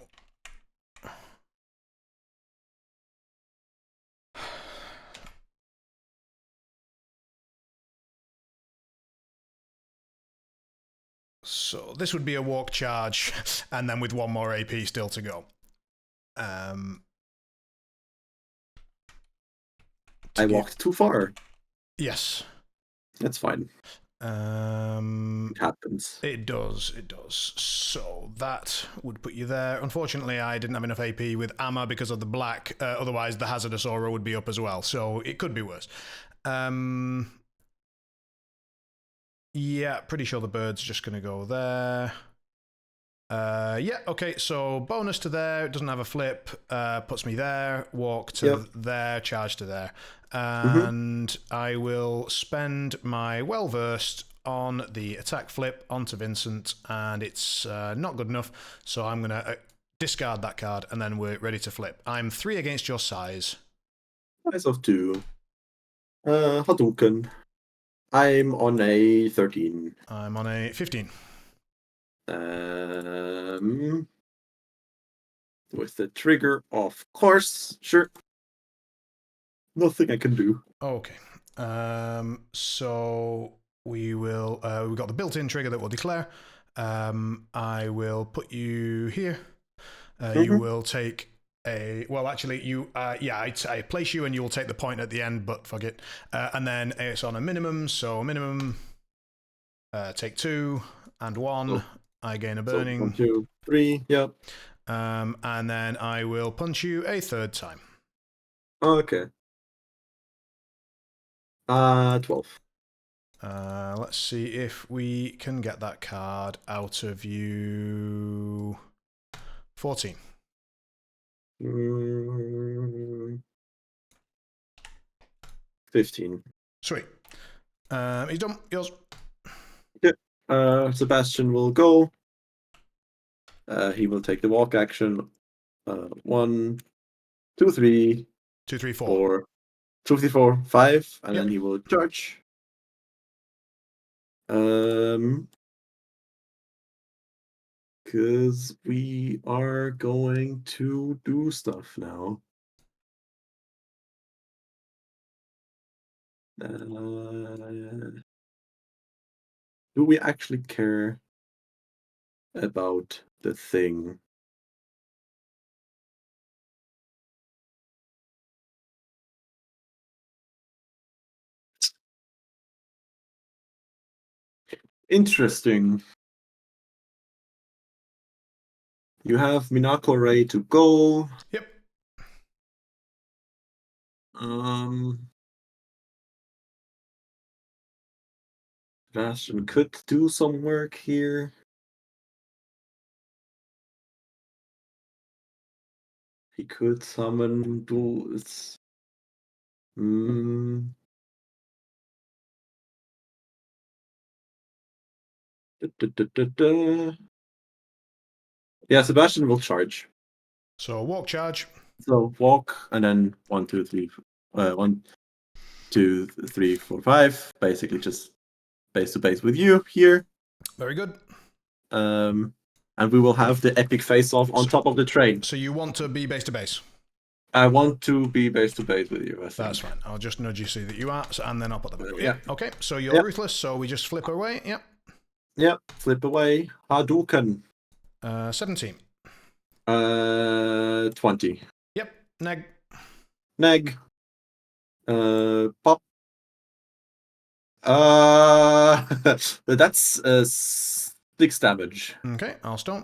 this would be a walk charge, and then with 1 more AP still to go. I walked too far. Yes. That's fine. It happens. It does. So that would put you there. Unfortunately, I didn't have enough AP with Amma because of the black. Otherwise, the hazardous aura would be up as well. So it could be worse. Yeah, pretty sure the bird's just going to go there. Yeah, okay, so bonus to there, it doesn't have a flip, puts me there, walk to there, charge to there. And I will spend my well-versed on the attack flip onto Vincent, and it's not good enough, so I'm going to discard that card, and then we're ready to flip. I'm 3 against your size. Size of 2. Hadouken. I'm on a 13. I'm on a 15. With the trigger, of course. Sure. Nothing I can do. Okay. So we will. We've got the built-in trigger that we'll declare. I will put you here. You will take a. Well, actually, you. Yeah, I place you, and you will take the point at the end. But fuck it. And then it's on a minimum. So minimum. Take 2 and 1. Oh. I gain a burning. So 1, 2, 3. Yep. And then I will punch you a 3rd time. Okay. 12. Let's see if we can get that card out of you. 14. 15. Sweet. He's done. Yours. Okay. Sebastian will go. He will take the walk action. 1, 2, 3, 2, 3, 4. 4, 2, 3, 4, 5, and Yep. then he will charge. Because we are going to do stuff now. Do we actually care about the thing? Interesting. You have Minako Ray to go. Yep. Bastion could do some work here. He could summon duels. Yeah, Sebastian will charge. So walk charge. So walk and then 1, 2, 3, 1, 2, 3, 4, 5. Basically just base to base with you here. Very good. And we will have the epic face-off on top of the train. So you want to be base to base? I want to be base to base with you, I think. That's fine. I'll just nudge you so that you are, and then I'll put them back. Yeah. Okay, so you're ruthless, so we just flip away. Yep. Yep, flip away. Hadouken. 17. 20. Yep. Neg. Neg. Pop. That's 6 damage. Okay, I'll stone.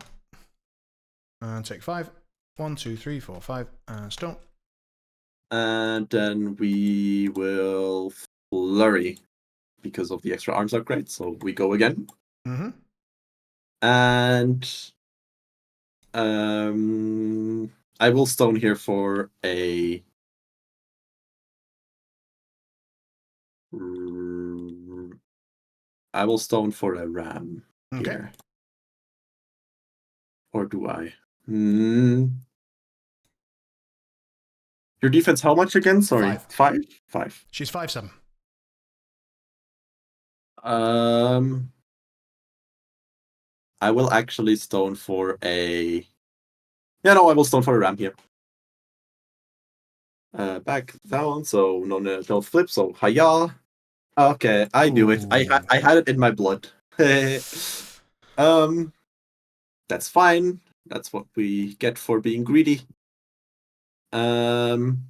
And take 5. 1, 2, 3, 4, 5, and stone. And then we will flurry because of the extra arms upgrade. So we go again. Mm-hmm. And I will stone here for a ram here. Or do I? Your defense how much again? Sorry. 5. 5? She's 5'7". I will actually stone for a... Yeah, no, I will stone for a ram here. Back down, so no flip, so hiya. Okay, I knew it. I had it in my blood. That's fine. That's what we get for being greedy. And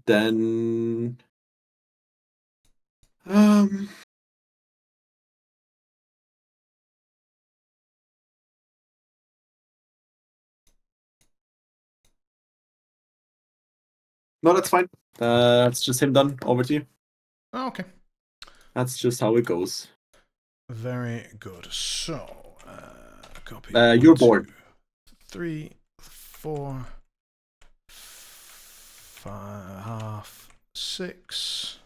then no, that's fine. That's just him done. Over to you. Oh, okay. That's just how it goes. Very good. So, copy. You're bored. 3, 4, 5, 6.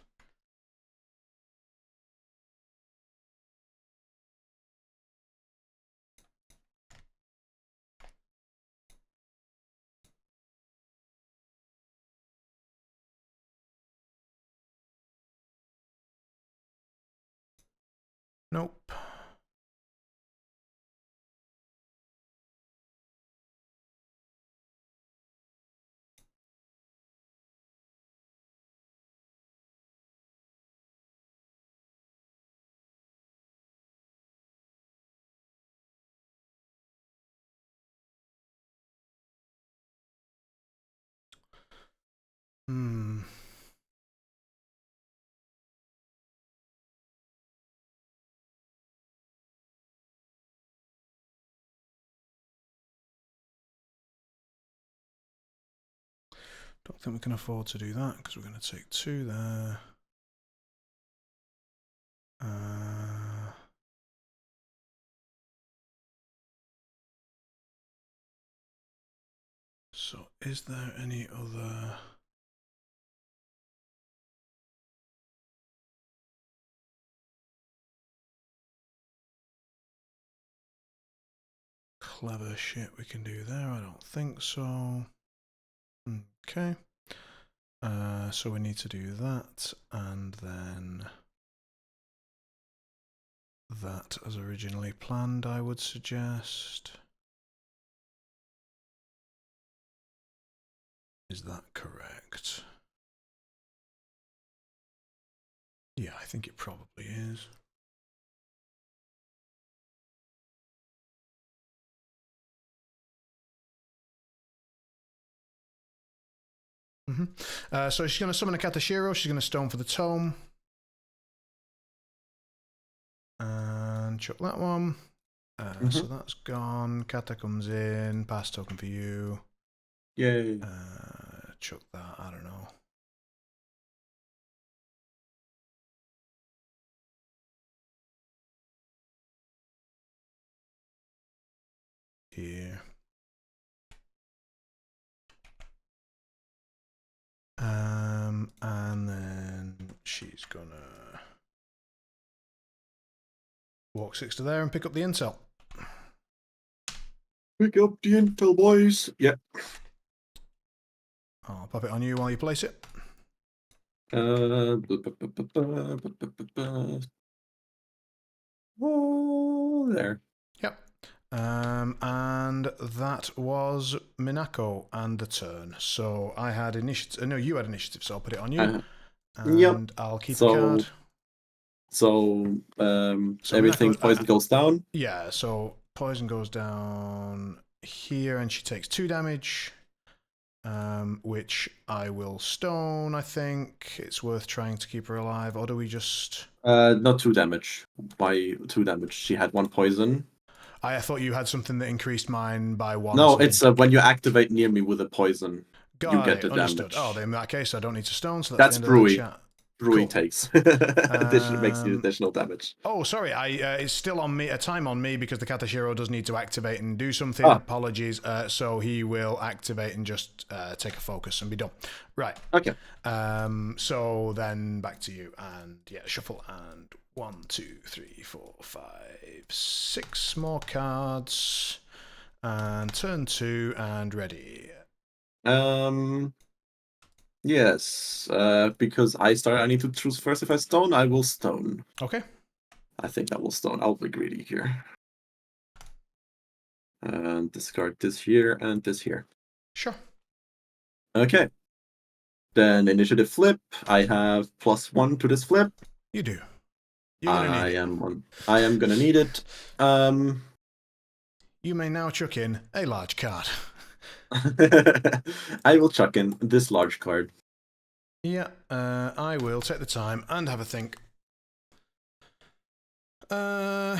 Nope. Don't think we can afford to do that because we're going to take 2 there. So, is there any other... clever shit we can do there? I don't think so. Okay. So we need to do that, and then that as originally planned, I would suggest. Is that correct? Yeah, I think it probably is. So she's going to summon a Katashiro. She's going to stone for the tome. And chuck that one. So that's gone. Kata comes in. Pass token for you. Yay. Chuck that. I don't know. Here. And then she's gonna walk 6 to there and pick up the intel. Pick up the intel, boys. Yeah. I'll pop it on you while you place it. Oh, there. Yep. And that was Minako and the turn. So I had initiative. No, you had initiative, so I'll put it on you. And I'll keep a card. So everything Minako, poison goes down? Yeah, so poison goes down here, and she takes 2 damage. Which I will stone, I think. It's worth trying to keep her alive, or do we just... Not 2 damage. Why 2 damage? She had 1 poison. I thought you had something that increased mine by 1. No, it's when you activate near me with a poison, you get the understood. damage. Oh, then in that case, I don't need to stone, so that's the end of the chat. Brewery takes. This makes you additional damage. Oh, sorry. It's still on me. A time on me because the Katashiro does need to activate and do something. Apologies. So he will activate and just take a focus and be done. Right. Okay. So then back to you and yeah, shuffle and 1, 2, 3, 4, 5, 6 more cards and turn 2 and ready. Yes, because I need to choose first. If I stone, I will stone. Okay. I think I will stone. I'll be greedy here. And discard this here and this here. Sure. Okay. Then initiative flip. I have +1 to this flip. You do. You're gonna need it. I am gonna need it. You may now chuck in a large card. I will chuck in this large card. Yeah, I will take the time and have a think. I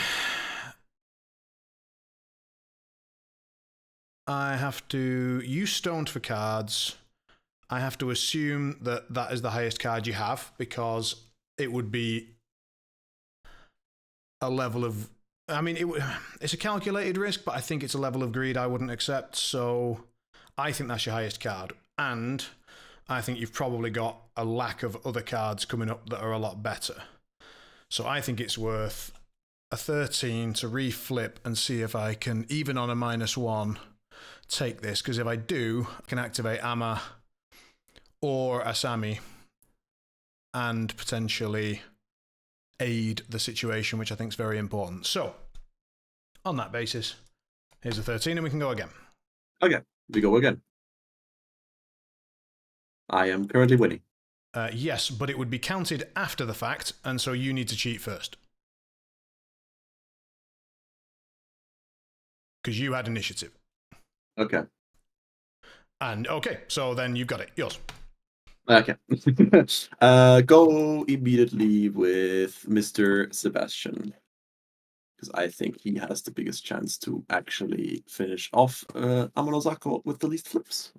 have to use stoned for cards. I have to assume that that is the highest card you have because it would be a level of... I mean, it's a calculated risk, but I think it's a level of greed I wouldn't accept. So I think that's your highest card. And I think you've probably got a lack of other cards coming up that are a lot better. So I think it's worth a 13 to reflip and see if I can, even on a -1, take this. Because if I do, I can activate Amma or Asami and potentially aid the situation, which I think is very important. So, on that basis, here's a 13 and we can go again. Okay, we go again. I am currently winning. Yes, but it would be counted after the fact, and so you need to cheat first. Because you had initiative. Okay. And, okay, so then you've got it. Yours. Okay. Go immediately with Mr. Sebastian. Because I think he has the biggest chance to actually finish off Amonozako with the least flips.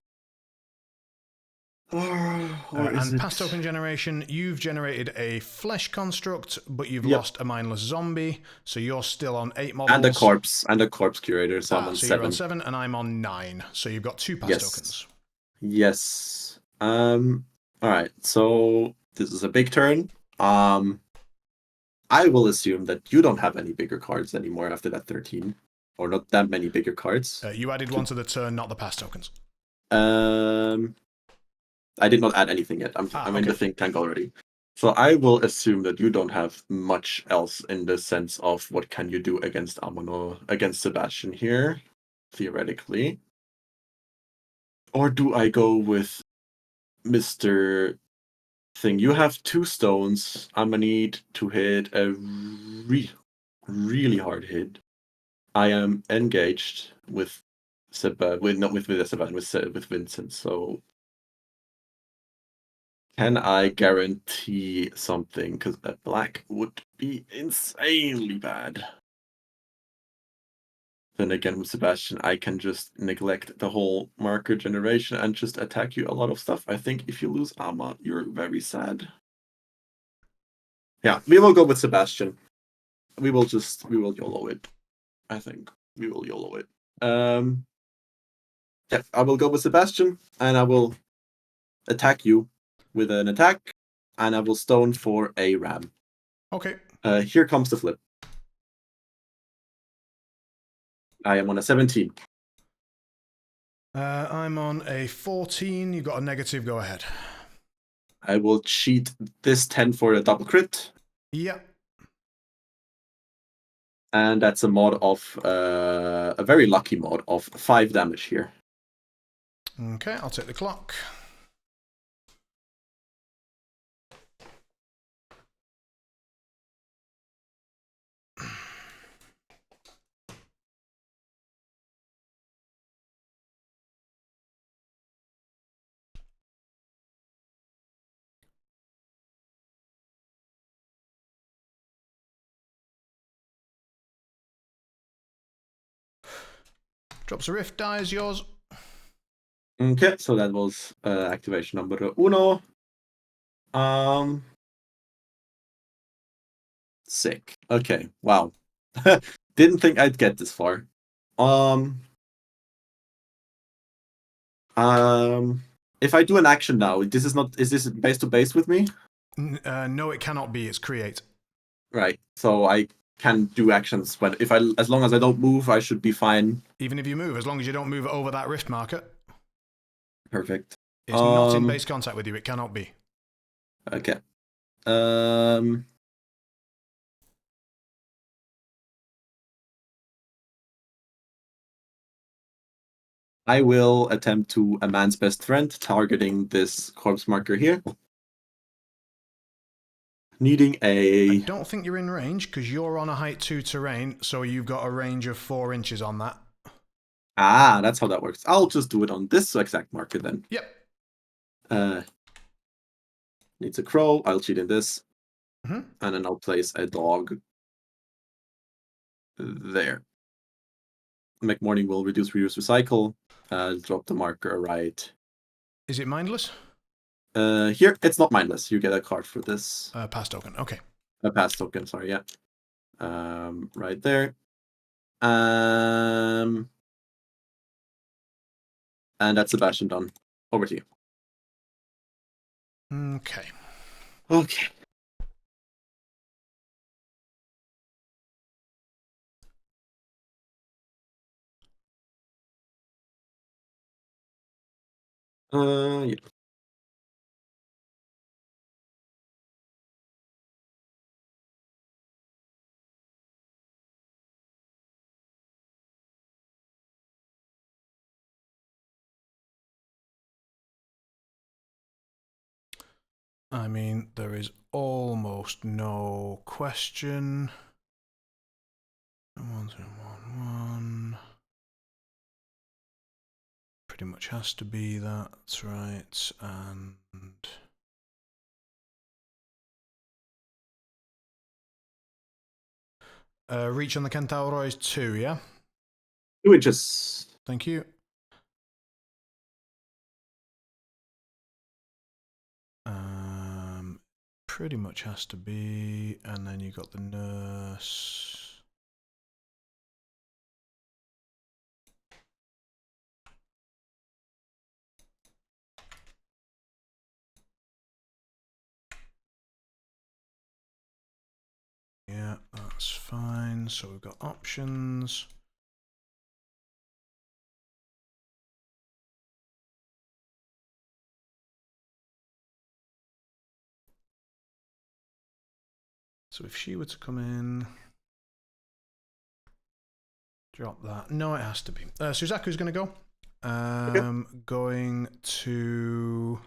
Or is and it? past token generation, you've generated a flesh construct, but you've Yep. lost a mindless zombie, so you're still on 8 And models. a corpse curator, so I'm on So 7. you're on 7, and I'm on 9. So you've got 2 past Yes. tokens. Yes. Alright, so this is a big turn. I will assume that you don't have any bigger cards anymore after that 13. Or not that many bigger cards. You added one to the turn, not the past tokens. I did not add anything yet. I'm in the think tank already. So I will assume that you don't have much else in the sense of what can you do against against Sebastian here, theoretically. Or do I go with Mr. Thing? You have 2 stones. I'm gonna need to hit a really hard hit. I am engaged with not with Sebastian, with Vincent. So can I guarantee something? Because a black would be insanely bad. Then again, with Sebastian, I can just neglect the whole marker generation and just attack you a lot of stuff. I think if you lose armor, you're very sad. Yeah, we will go with Sebastian. We will YOLO it. I think we will YOLO it. Yeah, I will go with Sebastian, and I will attack you with an attack, and I will stone for a ram. Okay. Here comes the flip. I am on a 17. I'm on a 14. You've got a negative. Go ahead. I will cheat this 10 for a double crit. Yeah. And that's a mod of a very lucky mod of 5 damage here. Okay, I'll take the clock. Drops a rift, dies, yours. Okay, so that was activation number uno. Sick. Okay, wow. Didn't think I'd get this far. If I do an action now, is this base to base with me? No, it cannot be. It's create. Right. So I can do actions when as long as I don't move, I should be fine. Even if you move, as long as you don't move over that rift marker. Perfect. It's not in base contact with you. It cannot be. Okay. I will attempt to a man's best friend, targeting this corpse marker here. Needing I don't think you're in range because you're on a height 2 terrain, so you've got a range of 4 inches on that. Ah, that's how that works. I'll just do it on this exact marker then. Yep. Needs a crow. I'll cheat in this. Mm-hmm. And then I'll place a dog there. McMorning will reduce, reuse, recycle. Drop the marker right. Is it mindless? Here, it's not mindless. You get a card for this. Pass token. Okay. A pass token, sorry, yeah. Right there. And that's Sebastian done. Over to you. Okay. Okay. Yeah. I mean, there is almost no question. 1, 2, 1, 1. Pretty much has to be that. That's right. And reach on the Centauro is 2, yeah? 2 inches. Thank you. pretty much has to be, and then you got the nurse. Yeah, that's fine. So we've got options. So if she were to come in, drop that. No, it has to be. Suzaku's going to go. Okay. Going to...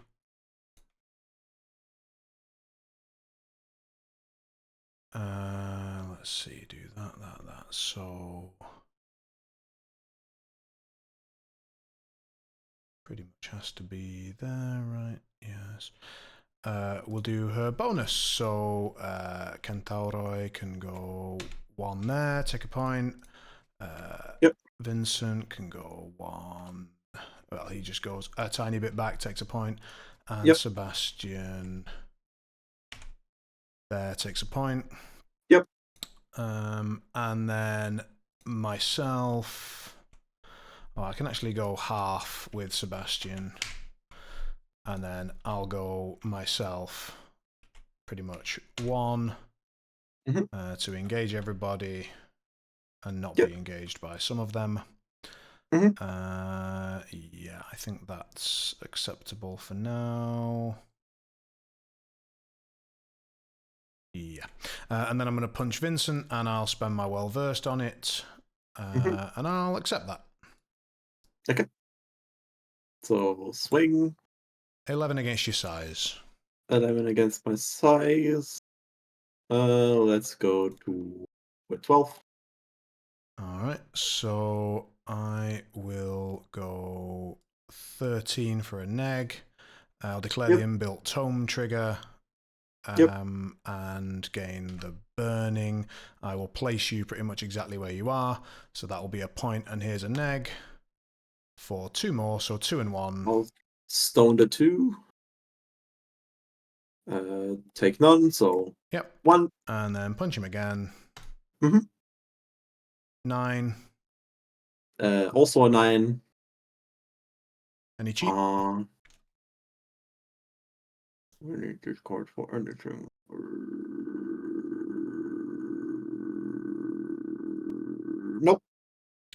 let's see, do that. So... pretty much has to be there, right? Yes. We'll do her bonus. So Kentauroi can go 1 there, take a point. Yep. Vincent can go 1. Well, he just goes a tiny bit back, takes a point. And Yep. Sebastian there takes a point. Yep. And then myself... Oh, I can actually go half with Sebastian. And then I'll go myself pretty much 1 to engage everybody and not Yep. be engaged by some of them. Yeah, I think that's acceptable for now. Yeah. And then I'm going to punch Vincent and I'll spend my well-versed on it. And I'll accept that. Okay. So swing. 11 against your size. 11 against my size. Let's go to 12. Alright, so I will go 13 for a neg. I'll declare the inbuilt tome trigger and gain the burning. I will place you pretty much exactly where you are, so that will be a point, and here's a neg for 2 more, so 2 and 1. I'll stone the 2. Take none, so 1. And then punch him again. 9. Also a 9. Any cheat? We need this card for anything. Nope.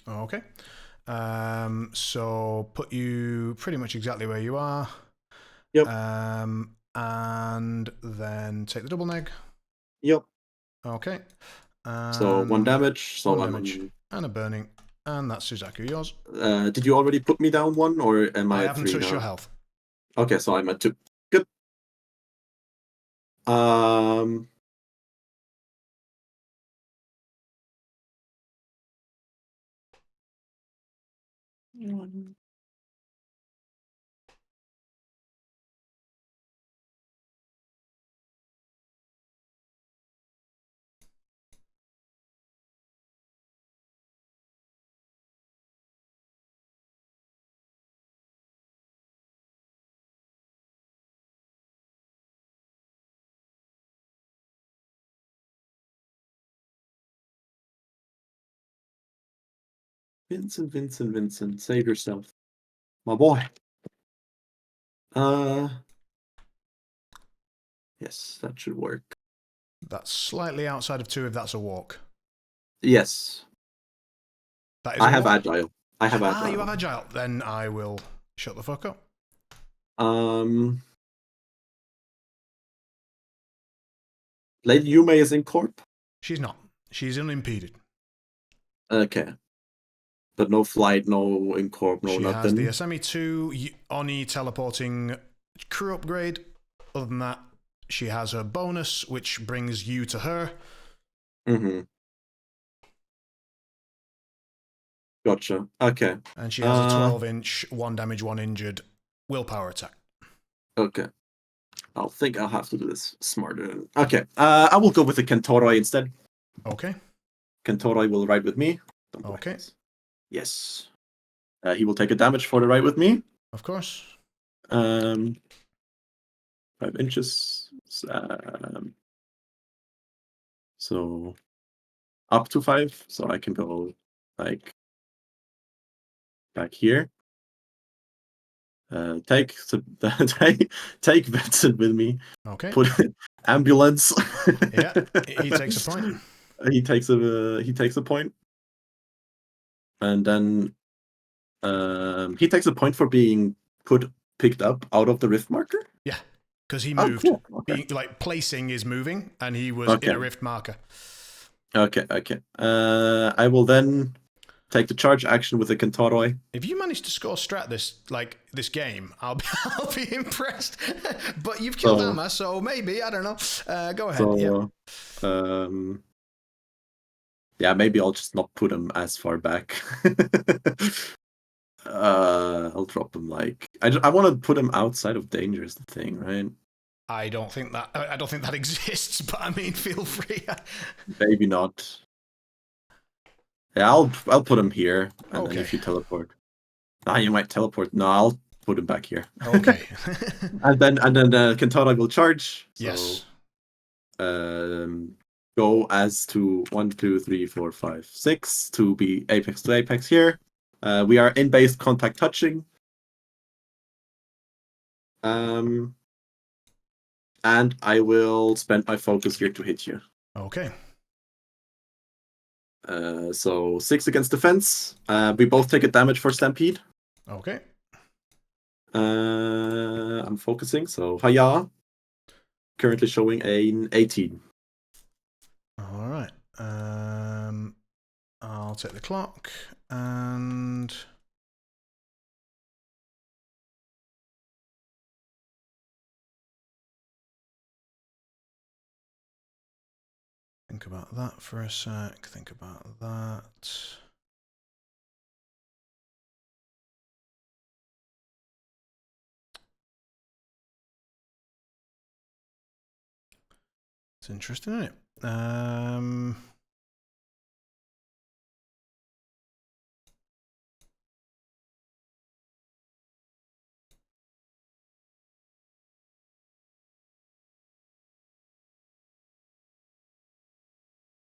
Okay. So put you pretty much exactly where you are. Yep. And then take the double neg. Yep. Okay. So 1 damage. So 1 damage and a burning, and that's Suzaku. Yours. Did you already put me down 1, or am I at 3 now? I haven't touched your health. Okay, so I'm at 2. Good. Vincent, save yourself. My boy. Yes, that should work. That's slightly outside of 2 if that's a walk. Yes. That is I have agile. I have agile. Ah, you have agile. Then I will shut the fuck up. Lady Yume is in corp? She's not. She's unimpeded. Okay. But no flight, no in corp, no she nothing. She has the Asami2 Oni teleporting crew upgrade. Other than that, she has her bonus, which brings you to her. Gotcha. Okay. And she has a 12-inch, 1 damage, 1 injured willpower attack. Okay. I'll think I'll have to do this smarter. Okay. I will go with the Kentoroi instead. Okay. Kentoroi will ride with me. Okay. Yes. He will take a damage for the ride with me. Of course. 5 inches. So up to 5, so I can go like back here. Take take Vincent with me. Okay. Put ambulance. Yeah, he takes a point. He takes a point, and then he takes a point for being picked up out of the rift marker. Yeah, because he moved. Oh, cool. Okay. Being, like, placing is moving, and he was in a rift marker. Okay. I will then take the charge action with the Kentaroi. If you manage to score strat this game, I'll be impressed. But you've killed Amma, so maybe, I don't know. Go ahead. So, yeah, maybe I'll just not put him as far back. I'll drop him like I want to put him outside of danger is the thing, right? I don't think that exists, but I mean, feel free. Maybe not. Yeah, I'll put him here, and then if you teleport, you might teleport. No, I'll put him back here. Okay. and then Kentara will charge. So, yes. Go as to 1, 2, 3, 4, 5, 6 to be apex to apex here. We are in base contact touching. And I will spend my focus here to hit you. Okay. So 6 against defense. We both take a damage for Stampede. Okay. I'm focusing. So Haya, currently showing an 18. All right. I'll take the clock and think about that for a sec. Think about that. It's interesting, isn't it?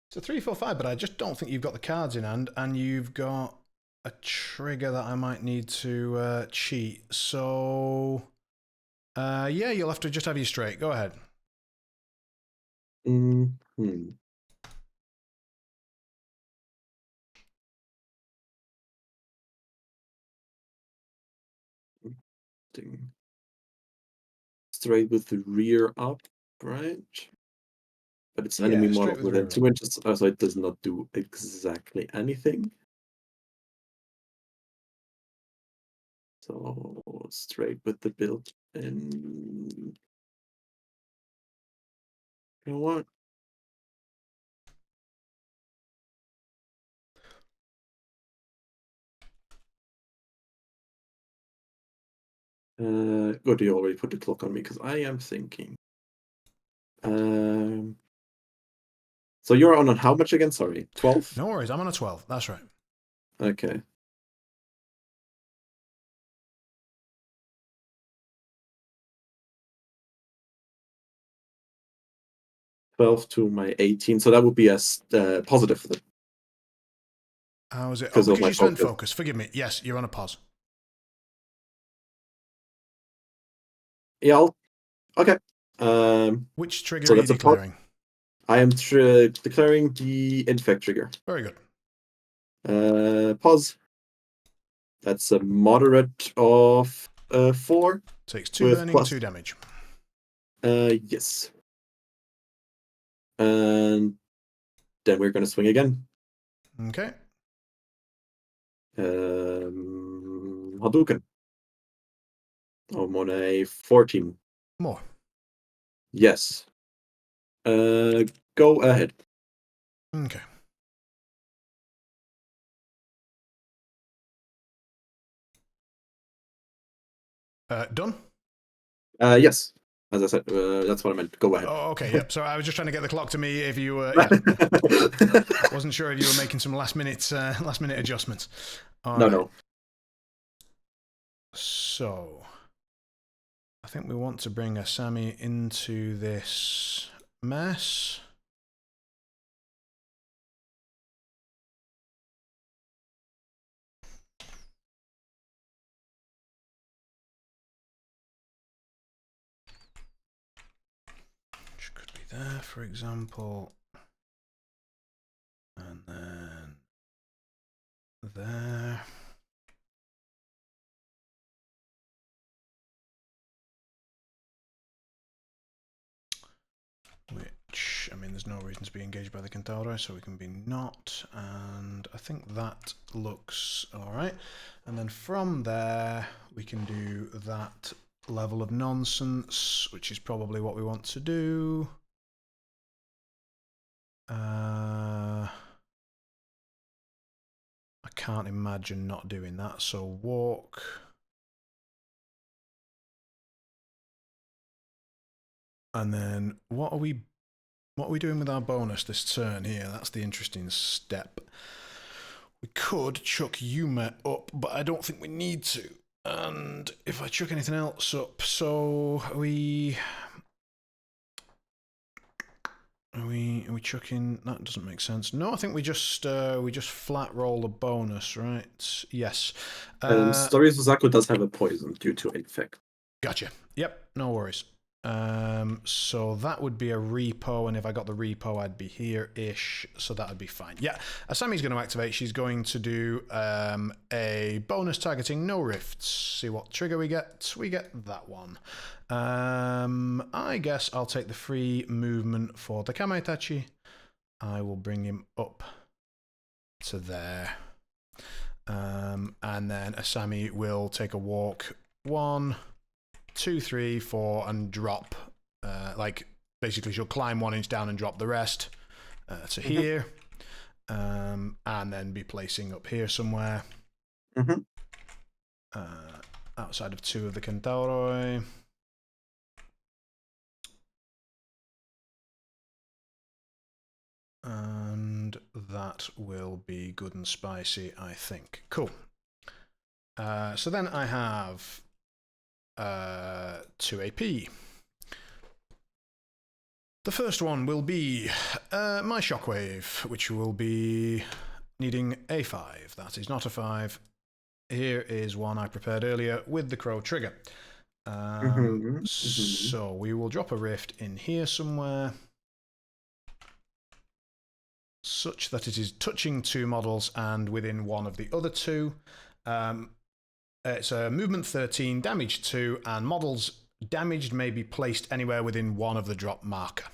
It's a 3, 4, 5, but I just don't think you've got the cards in hand, and you've got a trigger that I might need to cheat. So, yeah, you'll have to just have you straight. Go ahead. Straight with the rear up, right? But it's enemy Yeah, model straight with within rear 2 inches, so it does not do exactly anything. So straight with the build in. You know what? Good, you already put the clock on me because I am thinking. So you're on how much again? Sorry, 12? No worries, I'm on a 12. That's right. Okay. To my 18, so that would be a positive. How is it? Oh, because you spent focus. Forgive me. Yes, you're on a pause. Yeah, okay. Which trigger are you declaring? I am declaring the infect trigger. Very good. Pause. That's a moderate of 4. Takes 2 burning, 2 damage. Yes. And then we're going to swing again. Okay. Hadouken. I'm on a 14. More. Yes. Go ahead. Okay. Done? Yes. As I said, that's what I meant. Go ahead. Oh, okay. Yep. So I was just trying to get the clock to me. If you wasn't sure if you were making some last minute adjustments. No. So I think we want to bring Asami into this mess. Which could be there, for example. And then there. Which, I mean, there's no reason to be engaged by the Centauri, so we can be not. And I think that looks alright. And then from there, we can do that level of nonsense, which is probably what we want to do. I can't imagine not doing that, so walk. And then what are we doing with our bonus this turn here? That's the interesting step. We could chuck Yume up, but I don't think we need to. And if I chuck anything else up, so are we chucking? That doesn't make sense. No, I think we just flat roll the bonus, right? Yes. Story Suzaku does have a poison due to infect. Gotcha. Yep, no worries. So that would be a repo, and if I got the repo, I'd be here-ish, so that would be fine. Yeah, Asami's going to activate. She's going to do a bonus targeting, no rifts. See what trigger we get. We get that one. I guess I'll take the free movement for the Kamaitachi. I will bring him up to there. And then Asami will take a walk. 1, 2, 3, 4, and drop. Like, basically, she'll climb 1 inch down and drop the rest to here. And then be placing up here somewhere. Outside of 2 of the Centauri. And that will be good and spicy, I think. Cool. So then I have 2 AP. The first one will be my Shockwave, which will be needing a 5. That is not a 5. Here is one I prepared earlier with the Crow trigger. So we will drop a rift in here somewhere, such that it is touching 2 models and within one of the other 2. It's a movement 13, damage 2, and models damaged may be placed anywhere within one of the drop marker.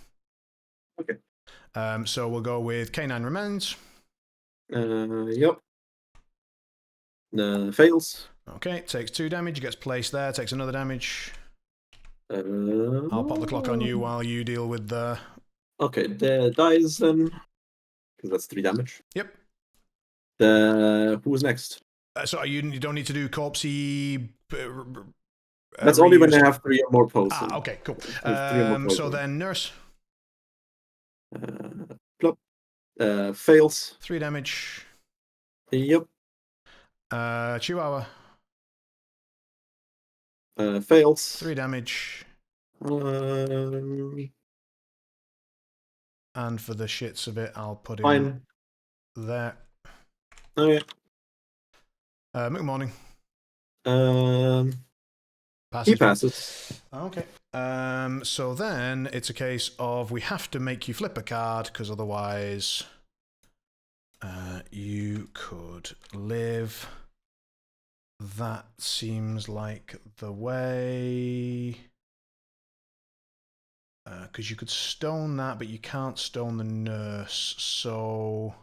Okay. So we'll go with K9 Remains. Yep. Fails. Okay, takes 2 damage, gets placed there, takes another damage. I'll pop the clock on you while you deal with the... Okay, the dies then, because that's 3 damage. Yep. Who's next? So you don't need to do corpsey... That's only when they have 3 or more potions. Okay, cool. 3 or more So then Nurse. Plop. Fails. 3 damage. Yep. Chihuahua. Fails. 3 damage. And for the shits of it, I'll put in there. Okay. McMorning. He passes. Okay. So then it's a case of we have to make you flip a card, because otherwise you could live. That seems like the way. Because you could stone that, but you can't stone the nurse. So...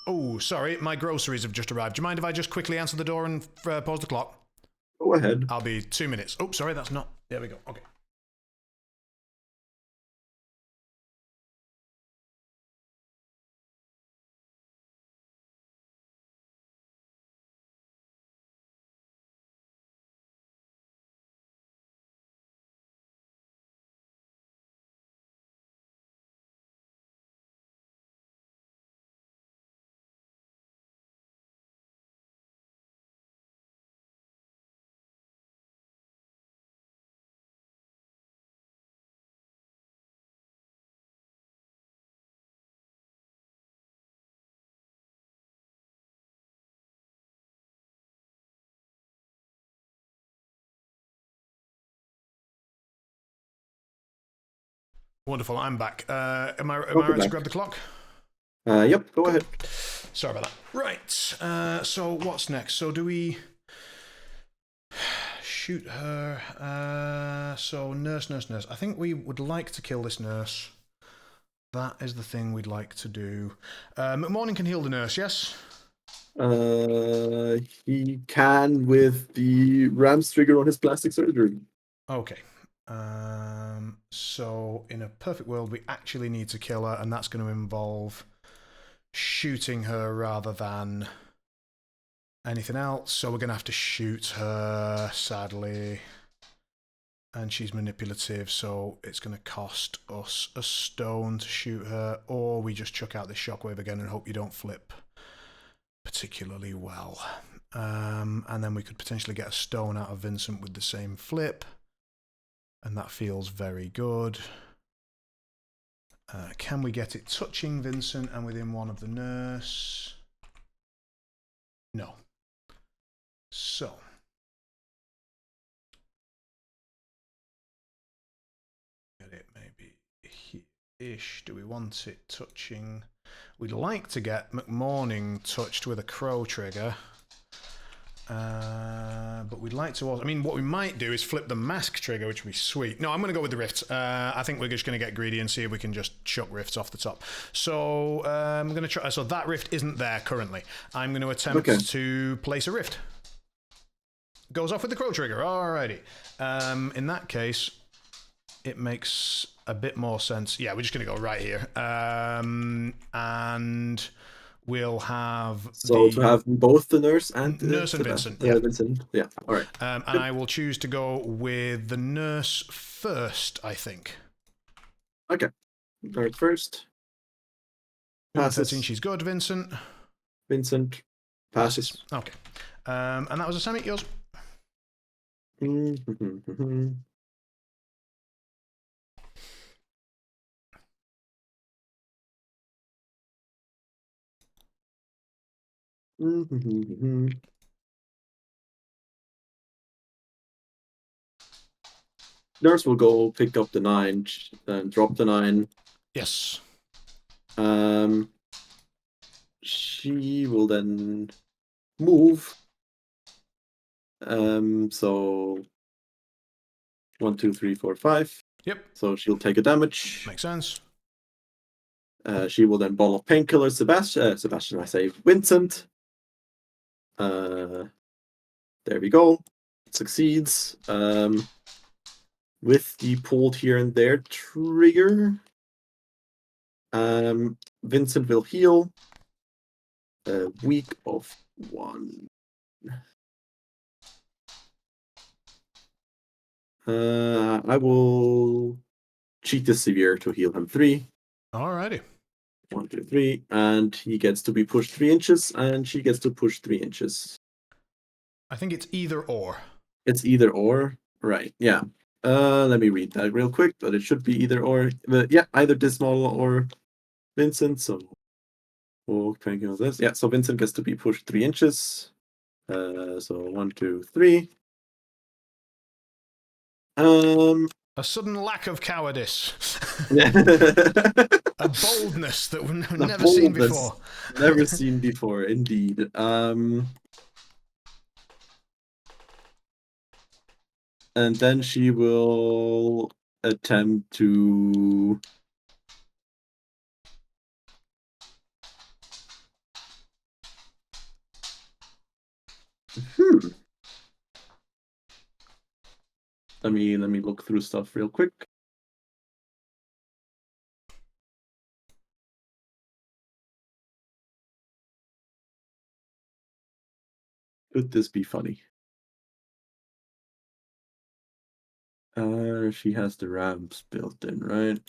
Oh, sorry, my groceries have just arrived. Do you mind if I just quickly answer the door and pause the clock? Go ahead. I'll be 2 minutes. Oh, sorry, that's not... There we go. Okay. Wonderful, I'm back. Am I Welcome right to back. grab the clock? Yep, go ahead. Sorry about that. Right, so what's next? So do we shoot her? So nurse. I think we would like to kill this nurse. That is the thing we'd like to do. McMorning can heal the nurse, yes? He can with the Ram's trigger on his plastic surgery. Okay. So in a perfect world, we actually need to kill her, and that's going to involve shooting her rather than anything else. So we're going to have to shoot her, sadly. And she's manipulative, so it's going to cost us a stone to shoot her, or we just chuck out this shockwave again and hope you don't flip particularly well. And then we could potentially get a stone out of Vincent with the same flip, and that feels very good. Can we get it touching Vincent and within one of the nurse? No. So get it maybe here-ish. Do we want it touching? We'd like to get McMorning touched with a crow trigger. But we'd like to also, I mean, what we might do is flip the mask trigger, which would be sweet. No, I'm going to go with the rift. I think we're just going to get greedy and see if we can just chuck rifts off the top. So I'm going to try. So that rift isn't there currently. I'm going to attempt to place a rift. Goes off with the crow trigger. Alrighty. In that case, it makes a bit more sense. Yeah, we're just going to go right here. And we'll have to have both the nurse and nurse and Vincent. Yeah. Vincent. Yeah. All right. And I will choose to go with the nurse first, I think. Okay. Nurse first. Passes. 13, she's good, Vincent. Vincent passes. Okay. And that was Asami, yours. Nurse will go pick up the 9 and drop the 9. Yes. She will then move. So 1, 2, 3, 4, 5. Yep. So she'll take a damage. Makes sense. She will then ball of painkiller Sebastian, I say Vincent. There we go. Succeeds. With the pulled here and there trigger. Vincent will heal. Weak of 1. I will cheat the severe to heal him 3. Alrighty. 1, 2, 3, and he gets to be pushed 3 inches, and she gets to push 3 inches. I think it's either or. It's either or, right? Yeah. Let me read that real quick, but it should be either or. But yeah, either this model or Vincent. So we'll crank on this. Yeah. So Vincent gets to be pushed 3 inches. So 1, 2, 3. A sudden lack of cowardice. Yeah. A boldness that we've never seen before. Never seen before, indeed. And then she will attempt to Let me look through stuff real quick. Could this be funny? She has the ramps built in, right?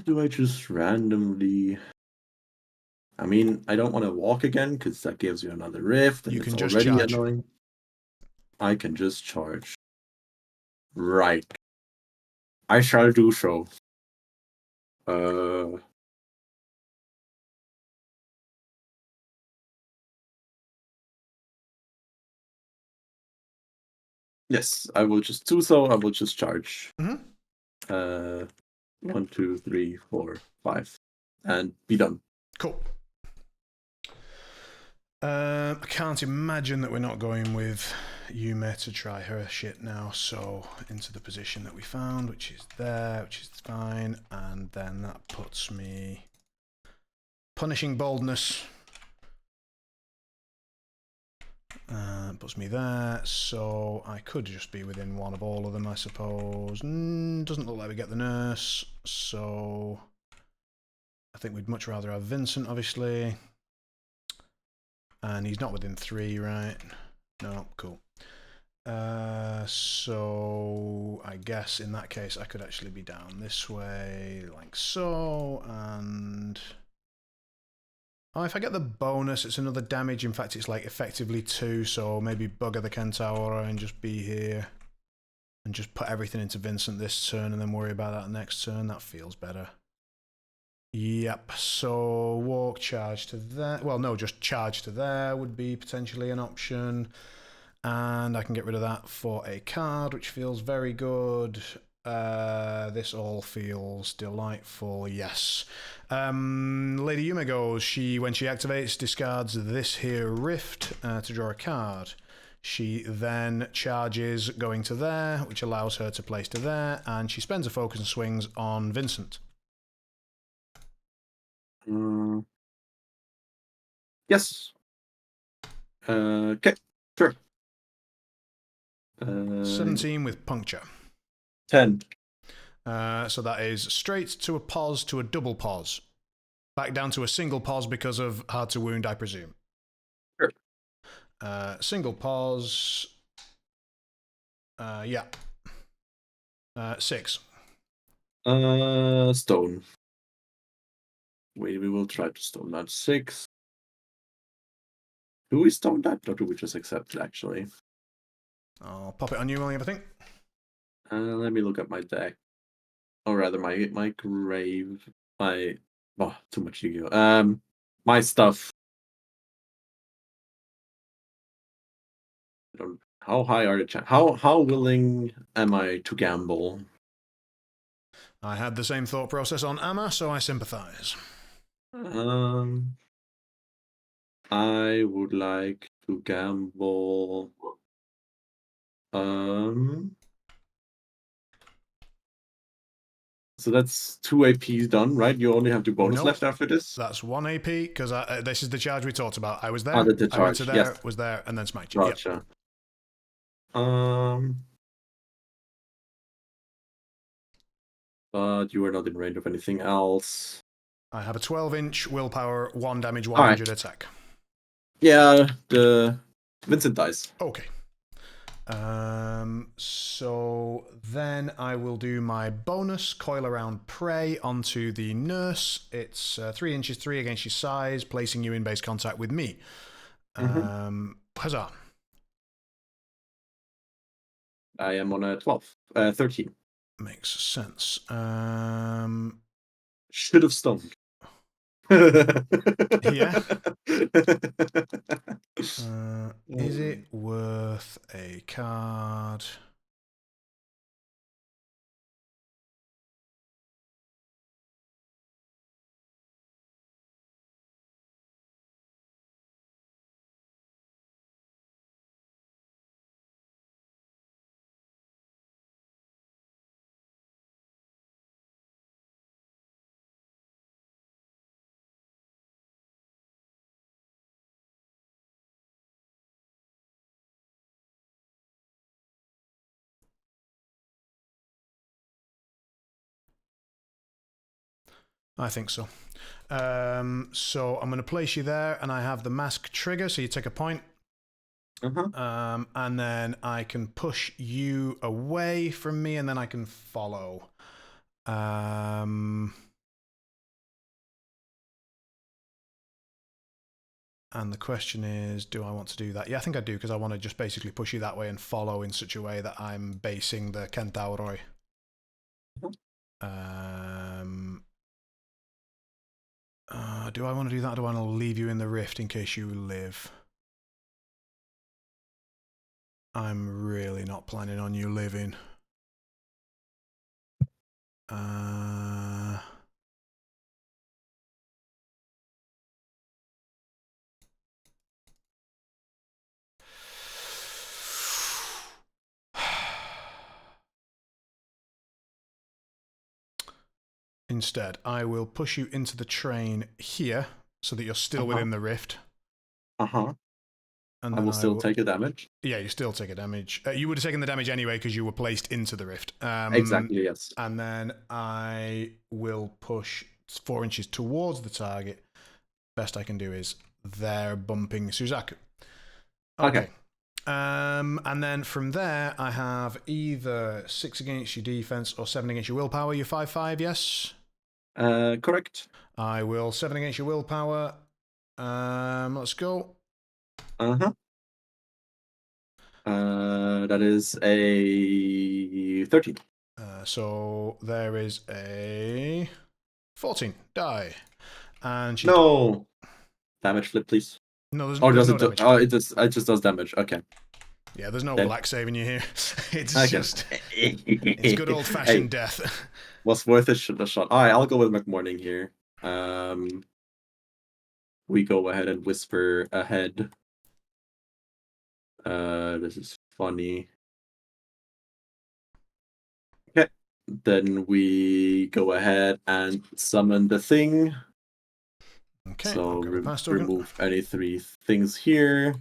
Do I just randomly? I mean, I don't want to walk again because that gives you another rift, and You it's can just already charge. annoying. I can just charge. Right. I shall do so. Yes, I will just do so. I will just charge. Mm-hmm. 1, 2, 3, 4, 5, and be done. Cool. I can't imagine that we're not going with Yume to try her shit now, so into the position that we found, which is there, which is fine, and then that puts me... Punishing Boldness. Puts me there, so I could just be within one of all of them, I suppose. Doesn't look like we get the nurse, so... I think we'd much rather have Vincent, obviously. And he's not within 3, right? No, cool. So I guess in that case I could actually be down this way, like so, and... Oh, if I get the bonus, it's another damage. In fact, it's like effectively 2, so maybe bugger the Centaur and just be here. And just put everything into Vincent this turn and then worry about that next turn. That feels better. Yep, so walk, charge to there. Well, no, just charge to there would be potentially an option. And I can get rid of that for a card, which feels very good. This all feels delightful, yes. Lady Yume goes, when she activates, discards this here Rift to draw a card. She then charges going to there, which allows her to place to there, and she spends a focus and swings on Vincent. Yes. Okay, sure. 17 with puncture. 10. So that is straight to a pause to a double pause. Back down to a single pause because of hard to wound, I presume. Sure. Single pause. Yeah. 6. Stone. We will try to stone that 6. Do we stone that, or do we just accept it, actually? I'll pop it on you while you have a think. Let me look at my deck. Or rather, my grave. My... Oh, too much Yu-Gi-Oh! My stuff. How high are the chances? How willing am I to gamble? I had the same thought process on Amma, so I sympathize. I would like to gamble. So that's 2 APs done, right? You only have 2 bonus left after this? That's 1 AP, because this is the charge we talked about. I was there, the I went to charge, there, yes. was there, and then smite you. Gotcha. Yep. But you are not in range of anything else. I have a 12-inch willpower, 1 damage, 100 attack. Yeah, the Vincent dies. Okay. So then I will do my bonus coil around prey onto the nurse. It's 3 inches 3 against your size, placing you in base contact with me. Huzzah. I am on a 13. Makes sense. Should have stoned. Yeah. Is it worth a card? I think so. So I'm going to place you there, and I have the mask trigger, so you take a point. And then I can push you away from me, and then I can follow. And the question is, do I want to do that? Yeah, I think I do, because I want to just basically push you that way and follow in such a way that I'm basing the Centauroi. Do I want to do that, or do I want to leave you in the rift in case you live? I'm really not planning on you living. Instead, I will push you into the train here so that you're still within the rift. And I will still take a damage. Yeah, you still take a damage. You would have taken the damage anyway because you were placed into the rift. Exactly, yes. And then I will push 4 inches towards the target. Best I can do is there, bumping Suzaku. Okay. And then from there, I have either 6 against your defense or 7 against your willpower. You're 5/5, yes? Correct. I will 7 against your willpower. Let's go. That is a 13. So there is a 14. Die. And she no. Damage flip, please. No, there's, or there's does no it? damage. It just does damage. Okay. Yeah, there's no Dead. black saving you here. It's Okay. just it's good old fashioned death. Was worth a shot. All right, I'll go with McMorning here. We go ahead and whisper ahead. This is funny. Okay. Then we go ahead and summon the thing. Okay. So remove any 3 things here.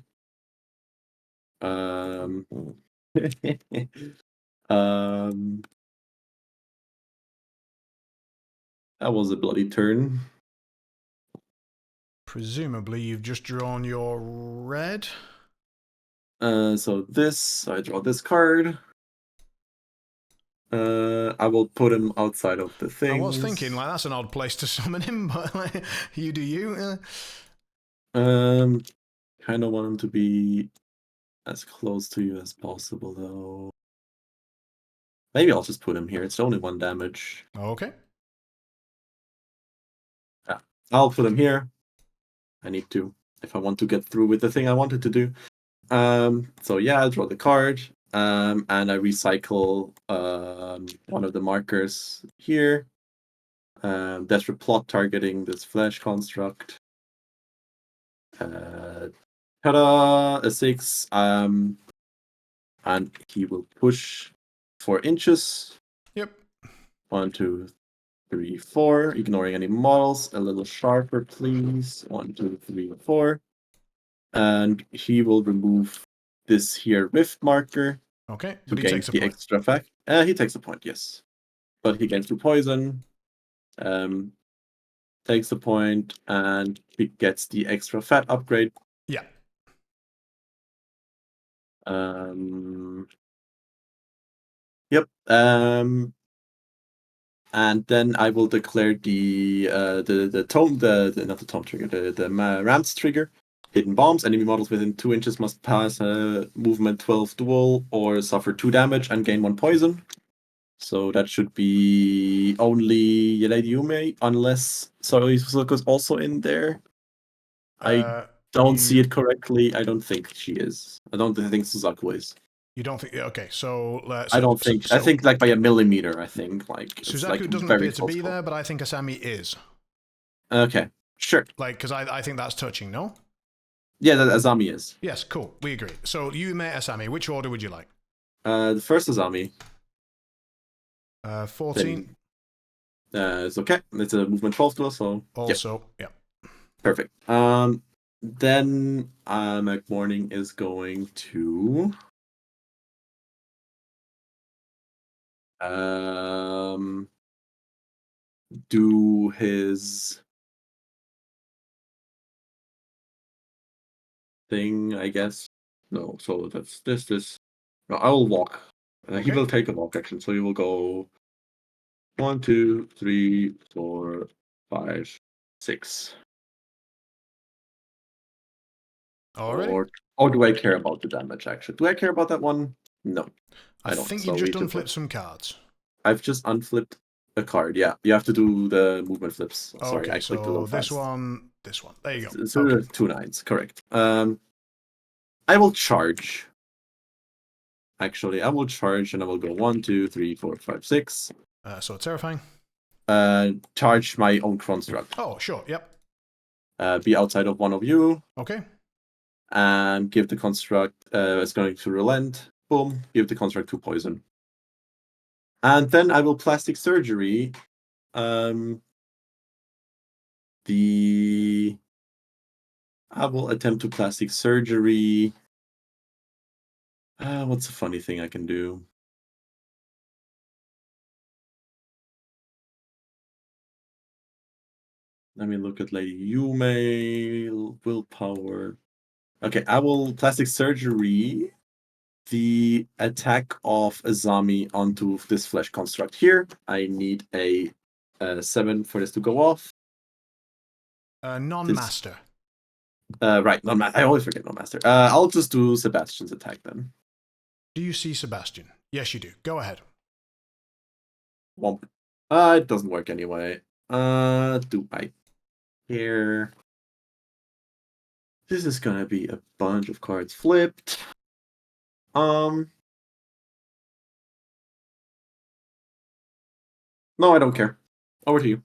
That was a bloody turn. Presumably, you've just drawn your red. So I draw this card. I will put him outside of the thing. I was thinking, like, that's an odd place to summon him, but like, you do you. Kind of want him to be as close to you as possible, though. Maybe I'll just put him here. It's only 1 damage. Okay. Yeah, I'll put him here. I need to, if I want to get through with the thing I wanted to do. So yeah, I draw the card. And I recycle one of the markers here. That's for plot targeting this flesh construct. Ta-da! A 6. And he will push 4 inches. Yep. 1, 2, 3, 4. Ignoring any models. A little sharper, please. 1, 2, 3, 4. And he will remove this here rift marker. Okay, but he takes a point. Extra effect. He takes a point, yes. But he gains 2 poison. Takes a point, and he gets the extra fat upgrade. Yeah. Yep. And then I will declare the tome, not the tome trigger, the Rams trigger. Hidden bombs. Enemy models within 2 inches must pass a movement 12 duel or suffer 2 damage and gain 1 poison. So that should be only Lady Yume, unless Suzaku's also in there. I don't see it correctly. I don't think she is. I don't think Suzaku is. You don't think? Okay, so I don't think. I think like by a millimeter. I think like Suzaku like doesn't appear to be there, but I think Asami is. Okay, sure. Like, because I think that's touching. No. Yeah, that Asami is. Yes, cool. We agree. So Yume, Asami. Which order would you like? The first Asami. 14. It's okay. It's a movement 12 to us, so also, yeah. Perfect. Then McMorning is going to do his thing, I guess. No, so that's this. No, I will walk. He will take a walk action, so he will go 1, 2, 3, 4, 5, 6. Already? Or do I care about the damage, actually? Do I care about that one? No. I don't. think you've just unflipped some cards. I've just unflipped a card, yeah. You have to do the movement flips. Sorry, okay, I clicked a little fast. This one. There you go. So 2 9s, correct. I will charge. Actually, I will charge and I will go 1, 2, 3, 4, 5, 6. So terrifying. Charge my own construct. Oh, sure. Yep. Be outside of one of you. Okay. And give the construct. It's going to relent. Boom. Give the construct 2 poison. And then I will plastic surgery. I will attempt to plastic surgery. What's a funny thing I can do? Let me look at Lady Yume. Willpower. Okay, I will plastic surgery the attack of Asami onto this flesh construct here. I need a 7 for this to go off. Non-master. Right, non-master. I always forget non-master. I'll just do Sebastian's attack then. Do you see Sebastian? Yes, you do. Go ahead. Womp. It doesn't work anyway. Do I care? This is gonna be a bunch of cards flipped. No, I don't care. Over to you.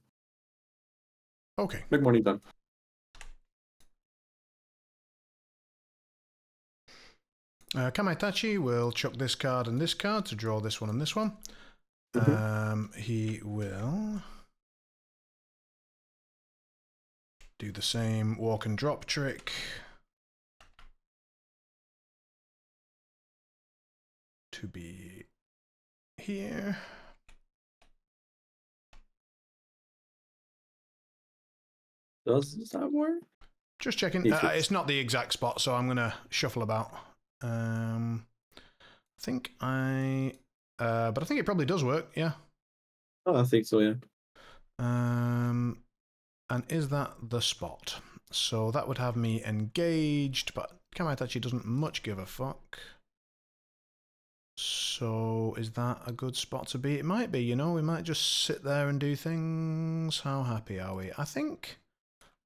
Okay. Big morning done. Kamaitachi will chuck this card and this card to draw this one and this one. He will do the same walk and drop trick. To be here. Does that work? Just checking. It's not the exact spot, so I'm going to shuffle about. But I think it probably does work, yeah. Oh, I think so, yeah. And is that the spot? So that would have me engaged, but Kamaitachi doesn't much give a fuck. So is that a good spot to be? It might be, you know, we might just sit there and do things. How happy are we? I think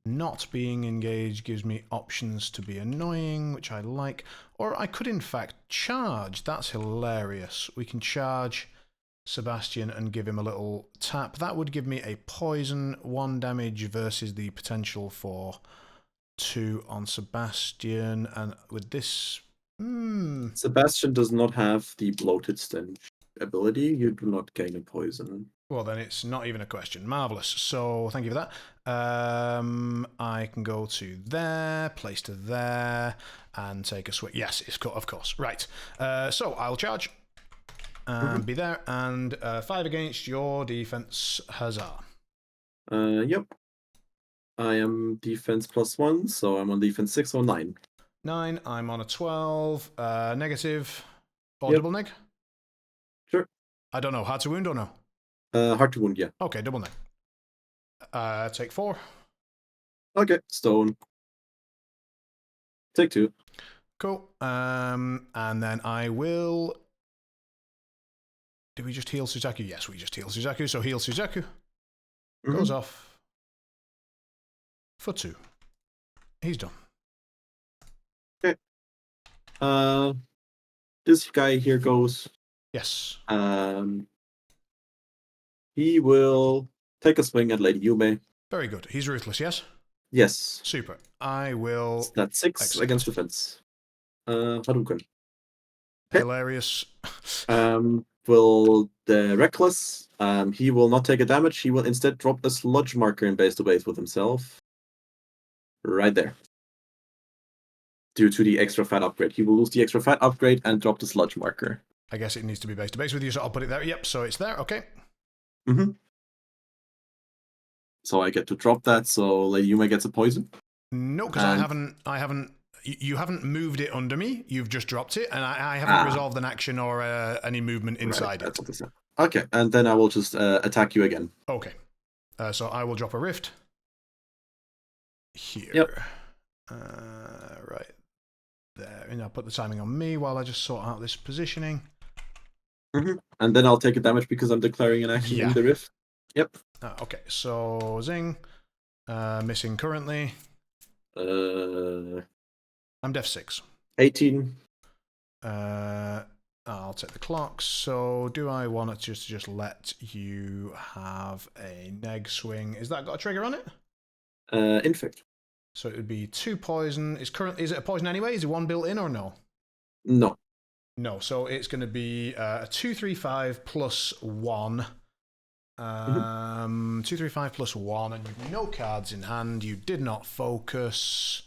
not being engaged gives me options to be annoying, which I like. Or I could, in fact, charge. That's hilarious. We can charge Sebastian and give him a little tap. That would give me a poison, 1 damage versus the potential for 2 on Sebastian. And with this... Sebastian does not have the bloated stench ability. You do not gain a poison. Well, then it's not even a question. Marvellous. So thank you for that. I can go to there, place to there, and take a swing. Yes, it's of course. Right. So I'll charge and be there. And 5 against your defense. Huzzah. Yep. I am defense +1, so I'm on defense 6 or 9. 9. I'm on a 12. Negative. Or Yep. double neg? Sure. I don't know. Hard to wound or no? Hard to wound, yeah. Okay, double neg. Take 4. Okay, stone. Take 2. Cool. And then I will... Did we just heal Suzaku? Yes, we just heal Suzaku. So heal Suzaku. Goes off. For 2. He's done. Okay. This guy here goes. Yes. He will take a swing at Lady Yume. Very good. He's ruthless, yes? Yes. Super. I will... That's 6 Excellent. against defense. Hadouken. Hilarious. Will the Reckless, he will not take a damage. He will instead drop a sludge marker in base to base with himself. Right there. Due to the extra fat upgrade. He will lose the extra fat upgrade and drop the sludge marker. I guess it needs to be base to base with you, so I'll put it there. Yep, so it's there. Okay. So I get to drop that, so Lady Yume gets a poison. No, because I haven't... You haven't moved it under me. You've just dropped it, and I haven't resolved an action or any movement inside it. Okay, and then I will just attack you again. Okay. So I will drop a rift. Here. Yep. Right there. And I'll put the timing on me while I just sort out this positioning. And then I'll take a damage because I'm declaring an action in the rift. Yep. Okay, so zing. Missing currently. I'm def 6. 18. I'll take the clock. So do I want to just let you have a neg swing? Is that got a trigger on it? Infect. So it would be 2 poison. Is it a poison anyway? Is it 1 built in or no? No. No. So it's going to be a 2/3/5 plus 1. 2/3/5 plus 1, and you've no cards in hand. You did not focus.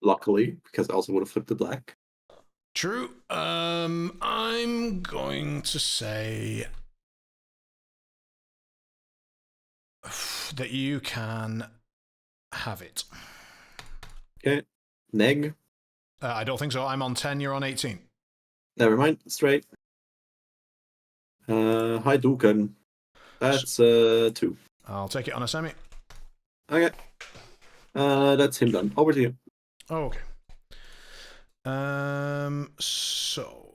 Luckily, because I also would have flipped the black. True. I'm going to say that you can have it. Okay. Neg. I don't think so. I'm on 10, you're on 18. Never mind. Straight. Hadouken. That's 2. I'll take it on Asami. Okay. That's him done. Over to you. Oh, okay. So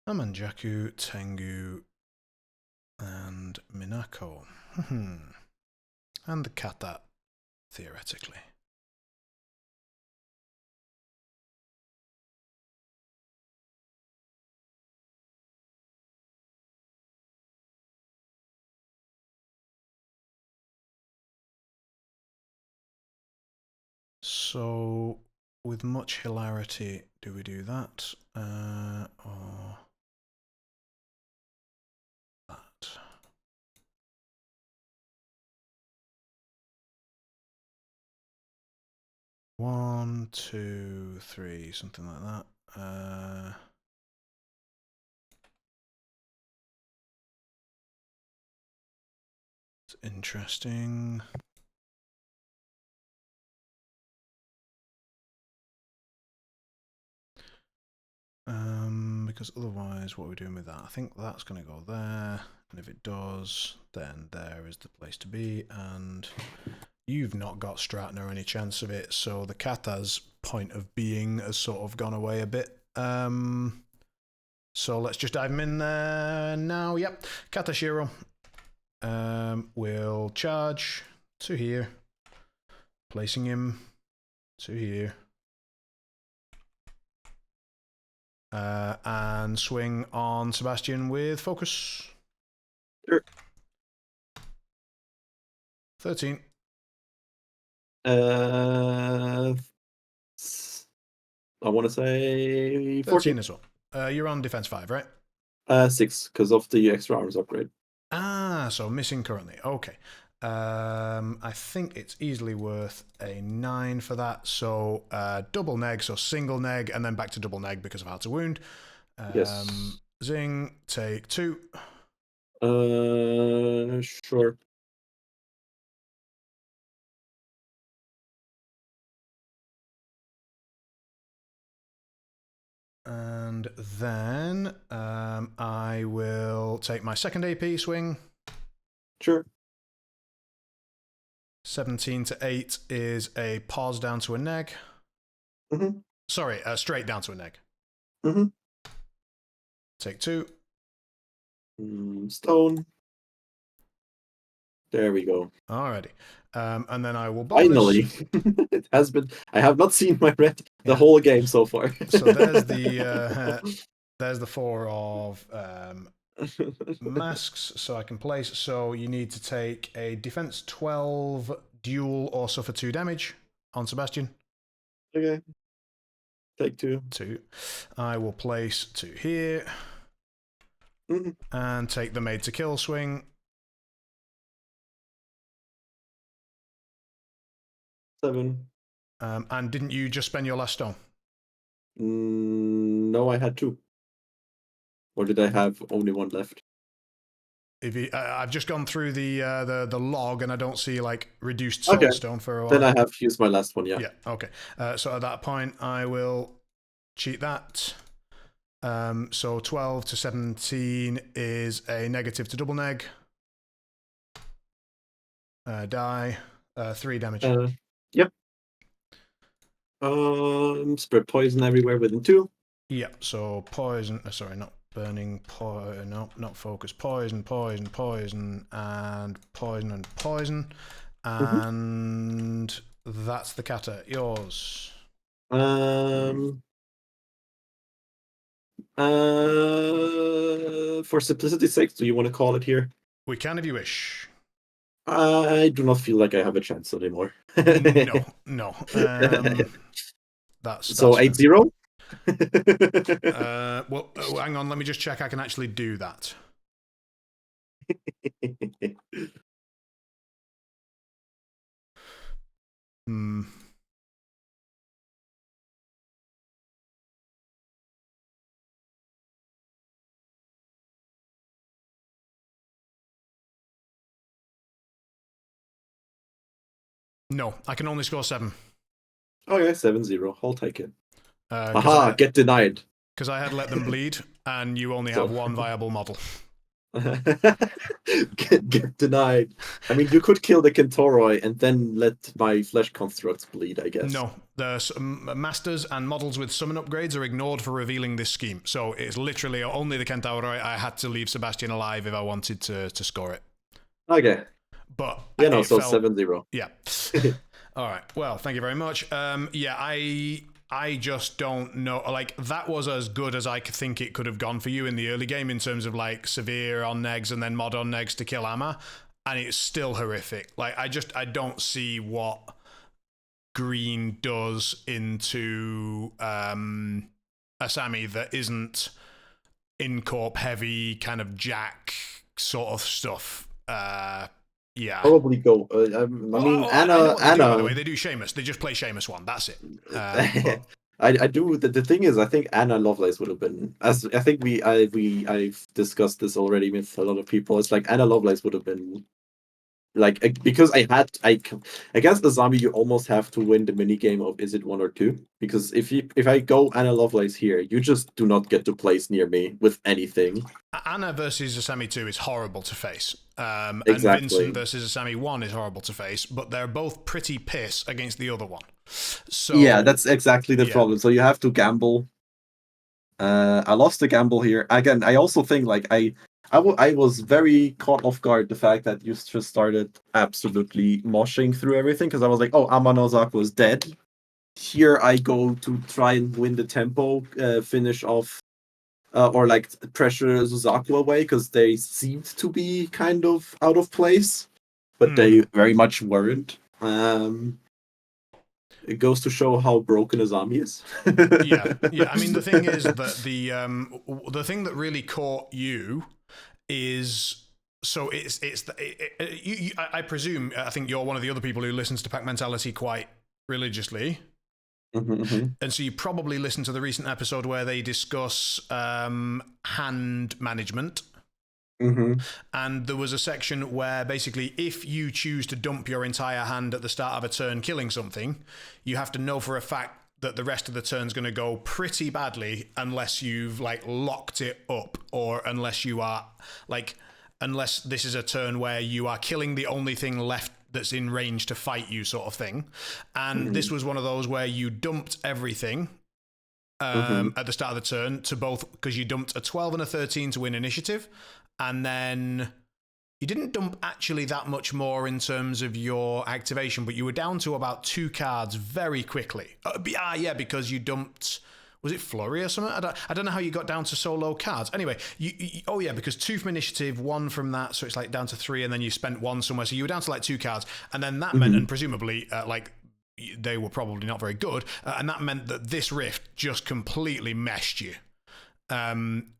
Amanjaku, Tengu, and Minako. And the kata, theoretically. So, with much hilarity, do we do that? Or that? One, two, three, something like that. It's interesting. Because otherwise, what are we doing with that? I think that's going to go there, and if it does, then there is the place to be, and you've not got Stratton or any chance of it, so the kata's point of being has sort of gone away a bit. So let's just dive him in there now. Yep, Kata Shiro will charge to here, placing him to here. And swing on Sebastian with focus. Sure. 13. I want to say 14 as well. You're on defense 5, right? 6 because of the extra arms upgrade. Ah, so missing currently. Okay. I think it's easily worth a 9 for that. So double neg, so single neg, and then back to double neg because of how to wound. Yes. Zing, take 2. Sure. And then I will take my second AP swing. Sure. 17 to 8 is a pause down to a neg. Sorry, straight down to a neg. Take 2. Stone. There we go. Alrighty. And then I will bonus. Finally. It has been. I have not seen my red the whole game so far. So there's the 4 of masks, so I can place. So you need to take a defense 12 duel or suffer 2 damage on Sebastian. Okay. Take 2. 2. I will place 2 here. And take the made to kill swing. 7. And didn't you just spend your last stone? No, I had 2. Or did I have only 1 left? I've just gone through the log and I don't see like reduced soul stone for a while. Then I have used my last one. Yeah. Yeah. Okay. So at that point, I will cheat that. So 12 to 17 is a negative to double neg. Die. 3 damage. Yep. Spread poison everywhere within 2. Yeah. So poison. Sorry, not burning poison. No, not focus. Poison, poison, poison, and poison and poison. And that's the kata. Yours. For simplicity's sake, do you want to call it here? We can if you wish. I do not feel like I have a chance anymore. No. That's so 8-0? Well, hang on. Let me just check. I can actually do that. No, I can only score 7. Okay, 7-0. I'll take it. Aha, get denied. Because I had let them bleed, and you only have one viable model. get denied. I mean, you could kill the Kentoroi and then let my flesh constructs bleed, I guess. No, the masters and models with summon upgrades are ignored for revealing this scheme. So it's literally only the Kentoroi. I had to leave Sebastian alive if I wanted to score it. Okay. But yeah, no, so 7-0. Yeah. All right. Well, thank you very much. Yeah, I just don't know. Like, that was as good as I think it could have gone for you in the early game in terms of like severe on negs and then mod on negs to kill Amma, and it's still horrific. Like, I don't see what green does into Asami that isn't Incorp heavy kind of Jack sort of stuff. Yeah. Probably go. I mean, Anna. By the way, they do Seamus. They just play Seamus 1. That's it. I do. The thing is, I think Anna Lovelace would have been. As I think I've discussed this already with a lot of people. It's like Anna Lovelace would have been. Like, because against the zombie, you almost have to win the mini game of is it 1 or 2? Because if I go Anna Lovelace here, you just do not get to place near me with anything. Anna versus Asami2 is horrible to face. Exactly. And Vincent versus Asami1 is horrible to face, but they're both pretty piss against the other one. So yeah, that's exactly the problem. So you have to gamble. I lost the gamble here. Again, I also think like I was very caught off guard the fact that you just started absolutely moshing through everything, because I was like, oh, Amanozak was dead. Here I go to try and win the tempo, finish off, or like pressure Suzaku away, because they seemed to be kind of out of place, but they very much weren't. It goes to show how broken Asami is. yeah. I mean, the thing is that the thing that really caught you is, so I presume, I think you're one of the other people who listens to Pack Mentality quite religiously. And so you probably listened to the recent episode where they discuss hand management. And there was a section where basically if you choose to dump your entire hand at the start of a turn killing something, you have to know for a fact that the rest of the turn's going to go pretty badly unless you've like locked it up, or unless you are like, unless this is a turn where you are killing the only thing left that's in range to fight you, sort of thing. And this was one of those where you dumped everything at the start of the turn, to both, because you dumped a 12 and a 13 to win initiative, and then you didn't dump actually that much more in terms of your activation, but you were down to about 2 cards very quickly. Yeah, because you dumped, was it Flurry or something? I don't know how you got down to so low cards. Anyway, oh yeah, because 2 from initiative, 1 from that, so it's like down to 3, and then you spent 1 somewhere, so you were down to like 2 cards, and then that meant, and presumably, like, they were probably not very good, and that meant that this rift just completely meshed you.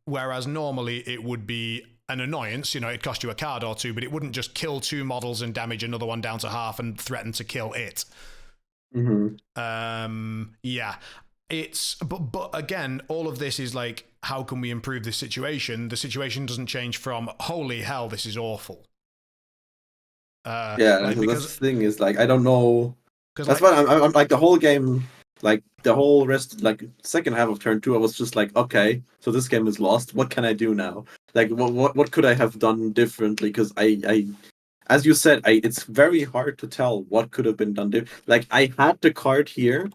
Whereas normally it would be an annoyance, you know, it'd cost you a card or 2, but it wouldn't just kill 2 models and damage another one down to half and threaten to kill it. Yeah. It's, but again, all of this is like, how can we improve this situation? The situation doesn't change from, holy hell, this is awful. Yeah, like, because the thing is, like, I don't know. That's why I'm like, the whole game, like, the whole rest, like, second half of turn 2, I was just like, okay, so this game is lost. What can I do now? Like, what could I have done differently? Because I, as you said, it's very hard to tell what could have been done different. Like, I had the card here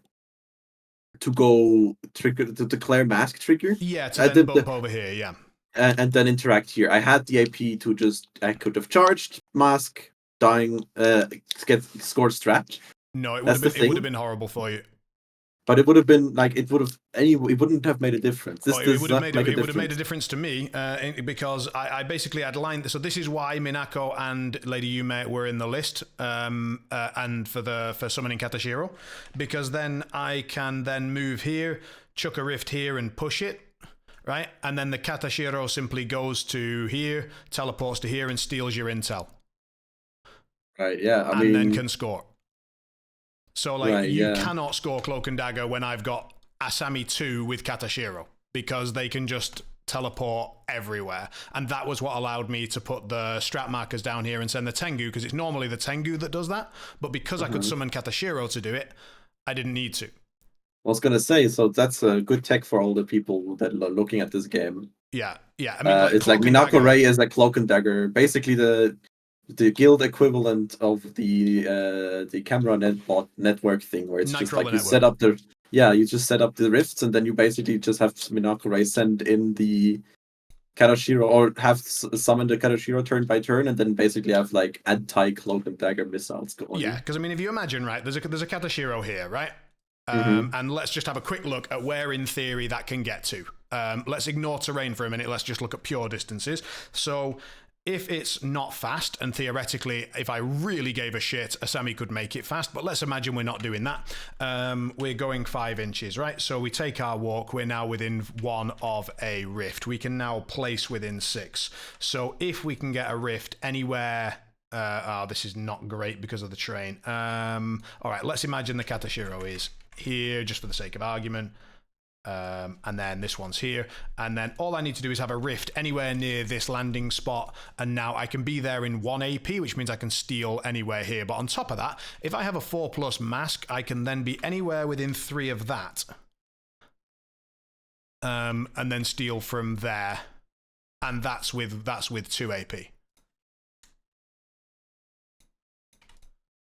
to go trigger, to declare mask trigger. Yeah, to then bump over here, yeah. and then interact here. I had the AP to I could have charged, mask, dying, get scored strat. No, it That's would the have thing. been horrible for you. But it would have been like it wouldn't have made a difference. This it does not make a it would have made a difference. difference to me because I basically had lined. So this is why Minako and Lady Yume were in the list, and for summoning Katashiro, because then I can then move here, chuck a rift here, and push it. Right, and then the Katashiro simply goes to here, teleports to here, and steals your intel. Right. Yeah. I mean, and then can score. So, like, right, you yeah. cannot score Cloak and Dagger when I've got Asami2 with Katashiro, because they can just teleport everywhere. And that was what allowed me to put the strat markers down here and send the Tengu, because it's normally the Tengu that does that. But because I could summon Katashiro to do it, I didn't need to. I was going to say, so that's a good tech for all the people that are looking at this game. Yeah, yeah. I mean, it's like Minako Ray is like Cloak and Dagger, basically the guild equivalent of the camera network thing, where it's just like you set up you just set up the rifts, and then you basically just have Minako Ray send in the Katashiro, or have summon the Katashiro turn by turn, and then basically have like anti-Cloak and Dagger missiles going. Yeah, because I mean, if you imagine, right, there's a Katashiro here, right? And let's just have a quick look at where, in theory, that can get to. Let's ignore terrain for a minute. Let's just look at pure distances. So if it's not fast, and theoretically, if I really gave a shit, Asami could make it fast, but let's imagine we're not doing that. We're going 5 inches, right? So we take our walk. We're now within 1 of a rift. We can now place within 6. So if we can get a rift anywhere... this is not great because of the terrain. All right, let's imagine the Katashiro is here, just for the sake of argument. And then this one's here. And then all I need to do is have a rift anywhere near this landing spot. And now I can be there in 1 AP, which means I can steal anywhere here. But on top of that, if I have a 4+ mask, I can then be anywhere within 3 of that. And then steal from there. And that's with 2 AP.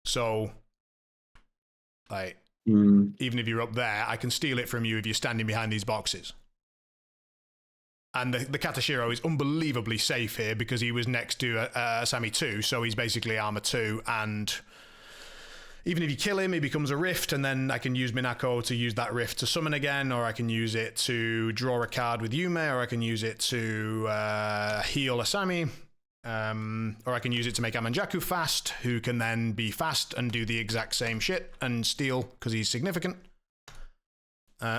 So, like, even if you're up there, I can steal it from you if you're standing behind these boxes. And the Katashiro is unbelievably safe here because he was next to Asami2, so he's basically armor 2, and even if you kill him, he becomes a rift, and then I can use Minako to use that rift to summon again, or I can use it to draw a card with Yume, or I can use it to heal Asami. Or I can use it to make McM2 fast, who can then be fast and do the exact same shit and steal because he's significant.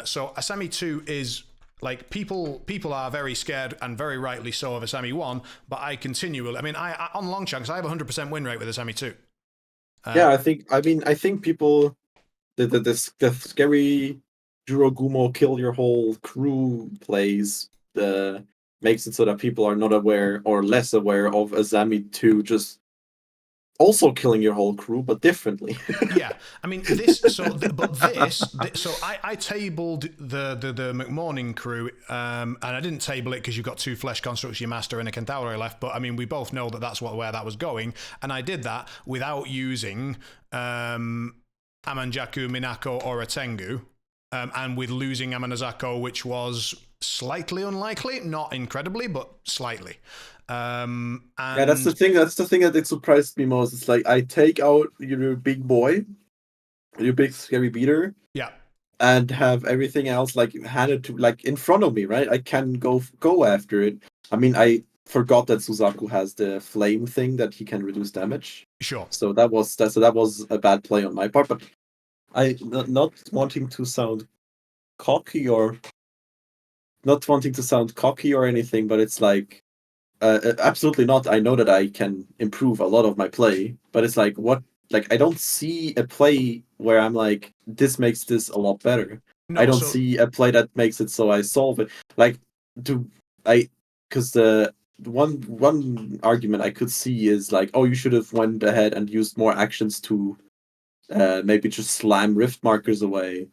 So Asami2 is like people are very scared, and very rightly so, of Asami1, but I continually, I mean, I on long chunks I have 100% win rate with Asami2. Yeah, I think people the scary Jurogumo kill your whole crew plays makes it so that people are not aware, or less aware, of Asami2 just also killing your whole crew, but differently. Yeah, I mean so I tabled the McMorning crew, and I didn't table it because you've got 2 Flesh Construction Master and a Centauri left. But I mean, we both know that that's where that was going, and I did that without using McM2, Minako, or a Tengu, and with losing Amanazako, which was slightly unlikely, not incredibly, but slightly. And yeah, that's the thing that it surprised me most. It's like I take out your big boy, your big scary beater, yeah, and have everything else like handed to like in front of me, right? I can go after it. I mean, I forgot that Suzaku has the flame thing that he can reduce damage. Sure. So that was a bad play on my part, but I not wanting to sound cocky or anything, but it's like absolutely not. I know that I can improve a lot of my play, but it's like I don't see a play where I'm like, this makes this a lot better. No, I don't see a play that makes it so I solve it. Like, because the one argument I could see is like, oh, you should have went ahead and used more actions to maybe just slam rift markers away,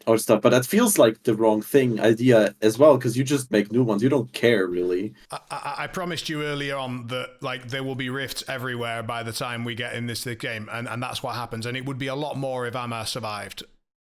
or stuff, but that feels like the wrong idea as well, because you just make new ones. You don't care really. I promised you earlier on that like there will be rifts everywhere by the time we get in this game, and that's what happens. And it would be a lot more if Amma survived.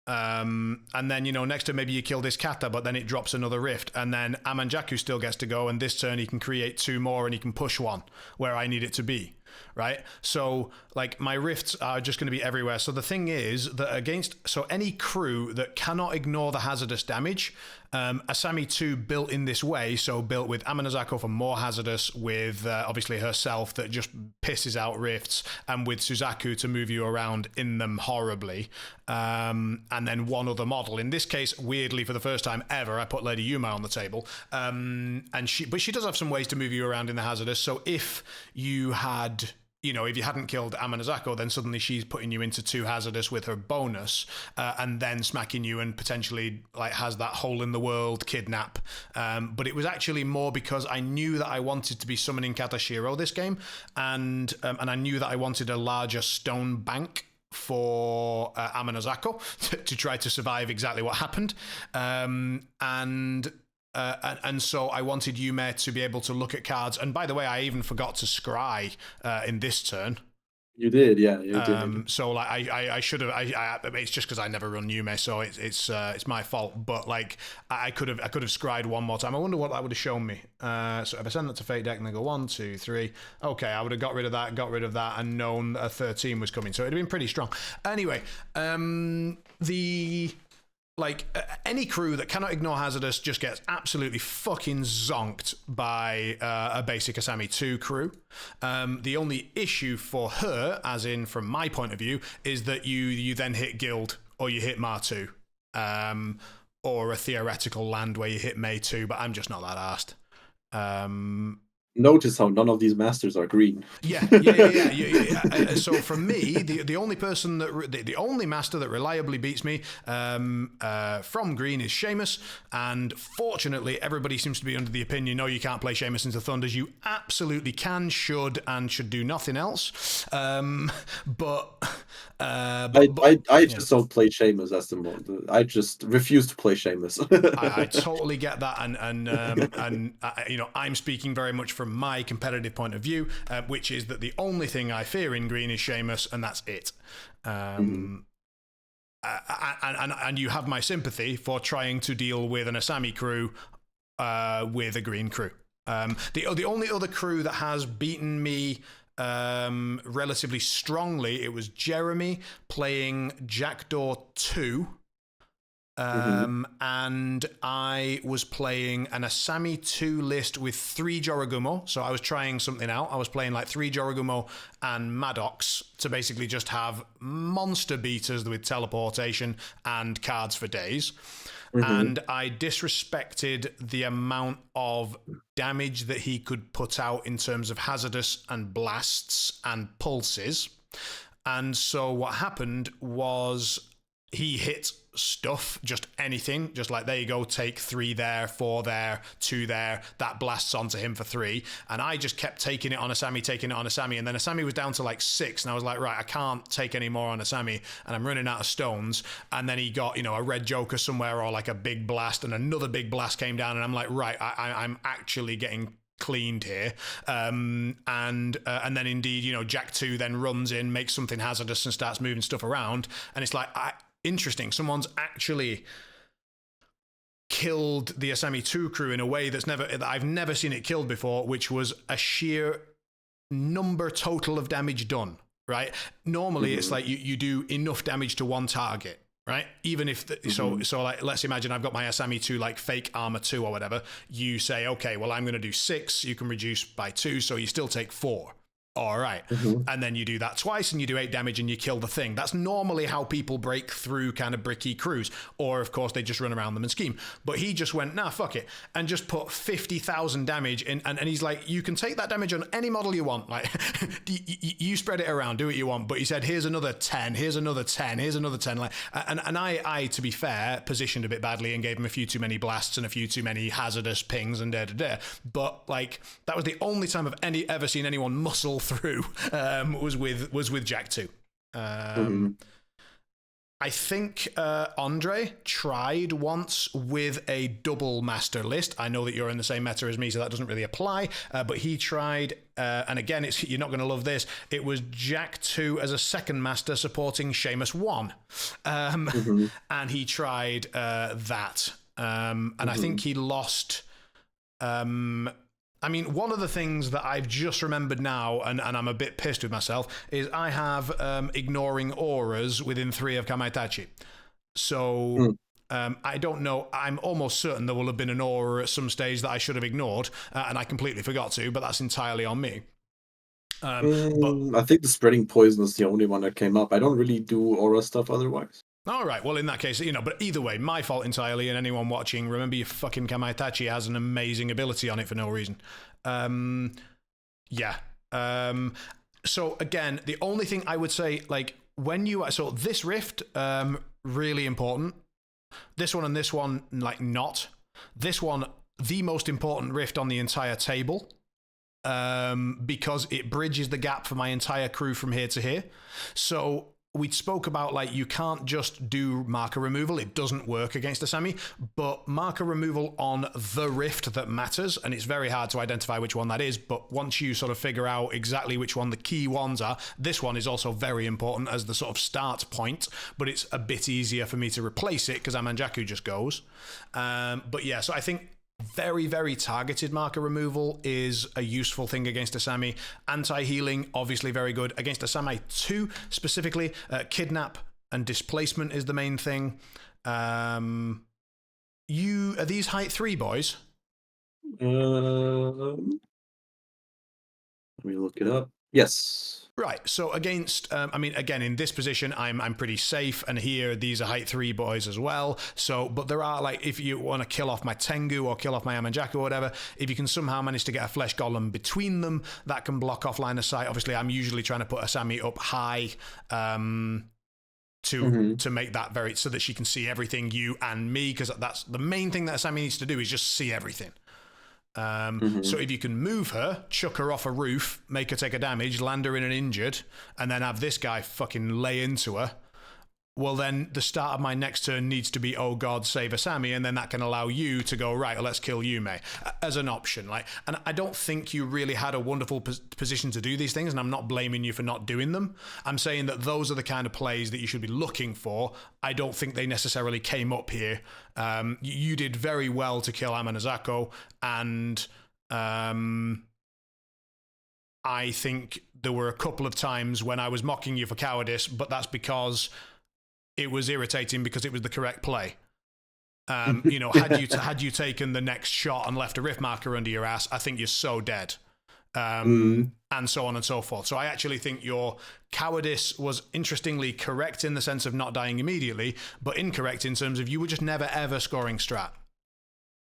And then, next turn maybe you kill this kata, but then it drops another rift. And then Amanjaku still gets to go, and this turn he can create 2 more and he can push 1 where I need it to be. Right? So, like, my rifts are just going to be everywhere. So the thing is that any crew that cannot ignore the hazardous damage, Asami2 built in this way, so built with Amanazako for more hazardous, with obviously herself that just pisses out rifts, and with Suzaku to move you around in them horribly, and then one other model. In this case, weirdly, for the first time ever, I put Lady Yuma on the table, but she does have some ways to move you around in the hazardous. So if you had... if you hadn't killed Amanazako, then suddenly she's putting you into 2 hazardous with her bonus, and then smacking you and potentially like has that hole in the world kidnap. But it was actually more because I knew that I wanted to be summoning Katashiro this game, and I knew that I wanted a larger stone bank for Amanazako to try to survive exactly what happened. And so I wanted Yume to be able to look at cards. And by the way, I even forgot to scry in this turn. You did, yeah. You did. So like I should have. It's just because I never run Yume, so it's my fault. But like I could have scried one more time. I wonder what that would have shown me. So if I send that to Fate deck and they go 1, 2, 3, okay, I would have got rid of that, and known that a 13 was coming. So it'd have been pretty strong. Anyway, any crew that cannot ignore hazardous just gets absolutely fucking zonked by a basic Asami2 crew. The only issue for her, as in from my point of view, is that you then hit guild or you hit Mar2, or a theoretical land where you hit May 2, but I'm just not that arsed. Notice how none of these masters are green. Yeah. So for me, the only person the only master that reliably beats me from green is Seamus, and fortunately, everybody seems to be under the opinion, no, you can't play Seamus into Thunders. You absolutely can, should do nothing else. But I just don't play Seamus. That's the mode. I just refuse to play Seamus. I totally get that, and I'm speaking very much from my competitive point of view, which is that the only thing I fear in green is Seamus, and that's it. And you have my sympathy for trying to deal with an Asami crew with a green crew. The only other crew that has beaten me relatively strongly, it was Jeremy playing Jackdaw 2. And I was playing an Asami2 list with 3 Jorogumo. So I was trying something out. I was playing like 3 Jorogumo and Maddox to basically just have monster beaters with teleportation and cards for days. And I disrespected the amount of damage that he could put out in terms of hazardous and blasts and pulses. And so what happened was he hit stuff, just anything, just like, there you go, take 3 there, 4 there, 2 there, that blasts onto him for 3, and I just kept taking it on Asami, and then Asami was down to like 6, and I was like, right, I can't take any more on Asami, and I'm running out of stones, and then he got, a red joker somewhere, or like a big blast, and another big blast came down, and I'm like, right, I'm actually getting cleaned here, and then indeed, Jack 2 then runs in, makes something hazardous, and starts moving stuff around, and it's like, interesting, someone's actually killed the Asami2 crew in a way that I've never seen it killed before, which was a sheer number total of damage done, right? Normally it's like you do enough damage to one target, right? Even if so like, let's imagine I've got my Asami2 like fake armor 2 or whatever. You say, okay, well, I'm going to do 6, you can reduce by 2, so you still take 4. All right. And then you do that twice and you do 8 damage and you kill the thing. That's normally how people break through kind of bricky crews. Or, of course, they just run around them and scheme. But he just went, nah, fuck it. And just put 50,000 damage in. And he's like, you can take that damage on any model you want. Like, you spread it around, do what you want. But he said, here's another 10, here's another 10, here's another 10. Like, and I, to be fair, positioned a bit badly and gave him a few too many blasts and a few too many hazardous pings and da-da-da. But, like, that was the only time I've ever seen anyone muscle through was with Jack 2. I think Andre tried once with a double master list. I know that you're in the same meta as me, so that doesn't really apply. But he tried, and again, you're not going to love this. It was Jack 2 as a second master supporting Seamus 1. And he tried that. And I think he lost... I mean, one of the things that I've just remembered now, and I'm a bit pissed with myself, is I have ignoring auras within 3 of Kamaitachi. So I don't know. I'm almost certain there will have been an aura at some stage that I should have ignored, and I completely forgot to, but that's entirely on me. But I think the spreading poison is the only one that came up. I don't really do aura stuff otherwise. All right, well, in that case, but either way, my fault entirely, and anyone watching, remember your fucking Kamaitachi has an amazing ability on it for no reason. Yeah. So, again, the only thing I would say, like, so this rift, really important. This one and this one, like, not. This one, the most important rift on the entire table. Because it bridges the gap for my entire crew from here to here. So... we spoke about, like, you can't just do marker removal. It doesn't work against Asami, but marker removal on the rift that matters, and it's very hard to identify which one that is, but once you sort of figure out exactly which one the key ones are, this one is also very important as the sort of start point, but it's a bit easier for me to replace it because Amanjaku just goes. But yeah, so I think very, very targeted marker removal is a useful thing against Asami. Anti-healing, obviously very good. Against Asami2 specifically, kidnap and displacement is the main thing. Are these height 3 boys? Let me look it up. Yes. Right, so against, I mean, again, in this position, I'm pretty safe, and here, these are height 3 boys as well, so, but there are, like, if you want to kill off my Tengu or kill off my Amanjaku or whatever, if you can somehow manage to get a flesh golem between them, that can block off line of sight. Obviously, I'm usually trying to put Asami up high, to make that so that she can see everything, you and me, because that's the main thing that Asami needs to do is just see everything. So if you can move her, chuck her off a roof, make her take a damage, land her in an injured, and then have this guy fucking lay into her, well, then the start of my next turn needs to be, oh God, save Asami, and then that can allow you to go, right, well, let's kill Yume as an option. Like, and I don't think you really had a wonderful position to do these things, and I'm not blaming you for not doing them. I'm saying that those are the kind of plays that you should be looking for. I don't think they necessarily came up here. You did very well to kill Amanazako, and I think there were a couple of times when I was mocking you for cowardice, but that's because it was irritating because it was the correct play. Had you taken the next shot and left a rift marker under your ass, I think you're so dead. And so on and so forth. So I actually think your cowardice was interestingly correct in the sense of not dying immediately, but incorrect in terms of you were just never ever scoring strat.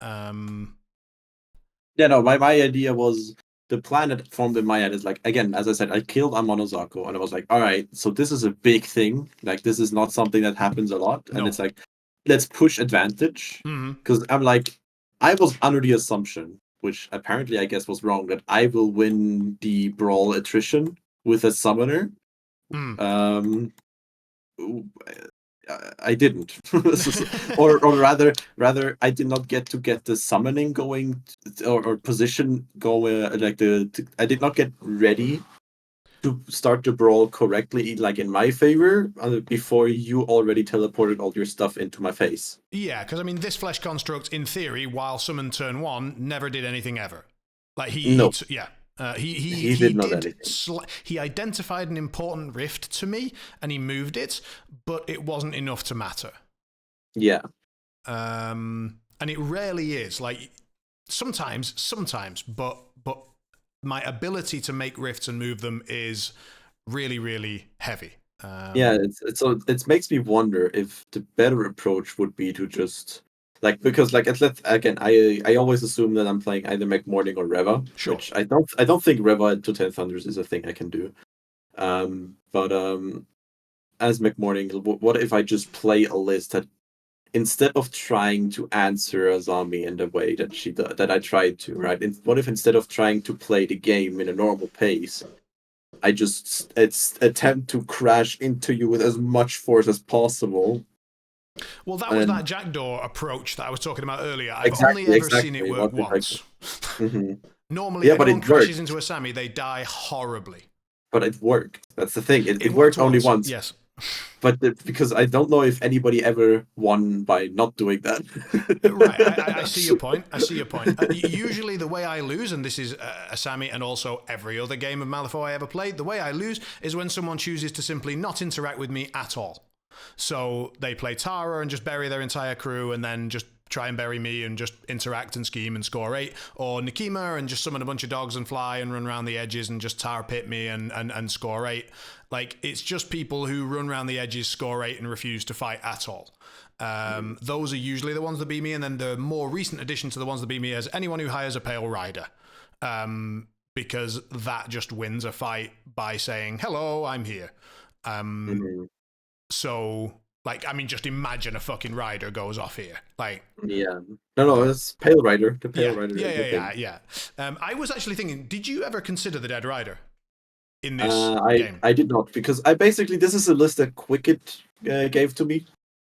Yeah, no, my idea was, the plan that formed in my head is, like, again, as I said, I killed Amonozako, and I was like, all right, so this is a big thing. Like, this is not something that happens a lot. And it's like, let's push advantage. Because I'm like, I was under the assumption, which apparently I guess was wrong, that I will win the brawl attrition with a summoner. I didn't, or rather, I did not get the summoning going, or position going. I did not get ready to start the brawl correctly, like in my favor, before you already teleported all your stuff into my face. Yeah, because I mean, this flesh construct, in theory, while summoned turn 1, never did anything ever. Like he did not anything. He identified an important rift to me, and he moved it, but it wasn't enough to matter. Yeah. And it rarely is. Like, sometimes, but my ability to make rifts and move them is really, really heavy. It makes me wonder if the better approach would be to just, like, because, like, I always assume that I'm playing either McMorning or Reva, which I don't think Reva to 10 Thunders is a thing I can do. But as McMorning, what if I just play a list that, instead of trying to answer Azami in the way that I tried to, right? What if instead of trying to play the game in a normal pace, it's attempt to crash into you with as much force as possible. Well, that was that jackdaw approach that I was talking about earlier. I've Exactly, only ever seen it work once. Normally, if but anyone it crashes worked. into Asami, they die horribly. But it worked. That's the thing. It worked only once. Yes. But because I don't know if anybody ever won by not doing that. Right, I see your point. I see your point. Usually the way I lose, and this is Asami and also every other game of Malifaux I ever played, the way I lose is when someone chooses to simply not interact with me at all. So they play Tara and just bury their entire crew and then just try and bury me and just interact and scheme and score 8. Or Nikima and just summon a bunch of dogs and fly and run around the edges and just Tara pit me and score 8. Like, it's just people who run around the edges, score 8 and refuse to fight at all. Those are usually the ones that beat me. And then the more recent addition to the ones that beat me is anyone who hires a Pale Rider. Because that just wins a fight by saying, hello, I'm here. So, like, I mean, just imagine a fucking rider goes off here. Like, yeah. No, it's Pale Rider. The Pale Rider. Yeah. I was actually thinking, did you ever consider the Dead Rider in this game? I did not, because this is a list that Quicket gave to me.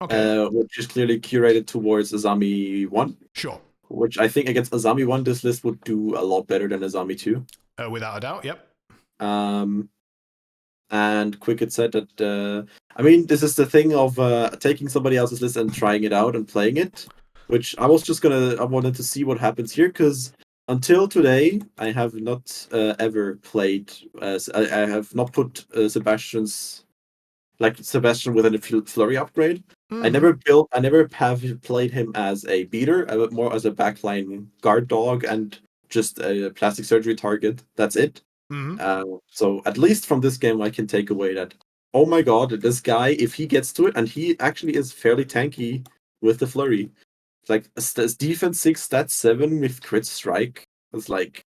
Okay. Which is clearly curated towards Asami 1. Sure. Which I think against Asami 1, this list would do a lot better than Asami 2. Without a doubt, yep. And Quicket said that, I mean, this is the thing of taking somebody else's list and trying it out and playing it, which I wanted to see what happens here, because until today, I have not ever played, I have not put Sebastian within a flurry upgrade. I never have played him as a beater, but more as a backline guard dog and just a plastic surgery target. That's it. So at least from this game, I can take away that, oh my god, this guy, if he gets to it, and he actually is fairly tanky with the flurry. It's like defense 6, stat 7 with crit strike. It's like,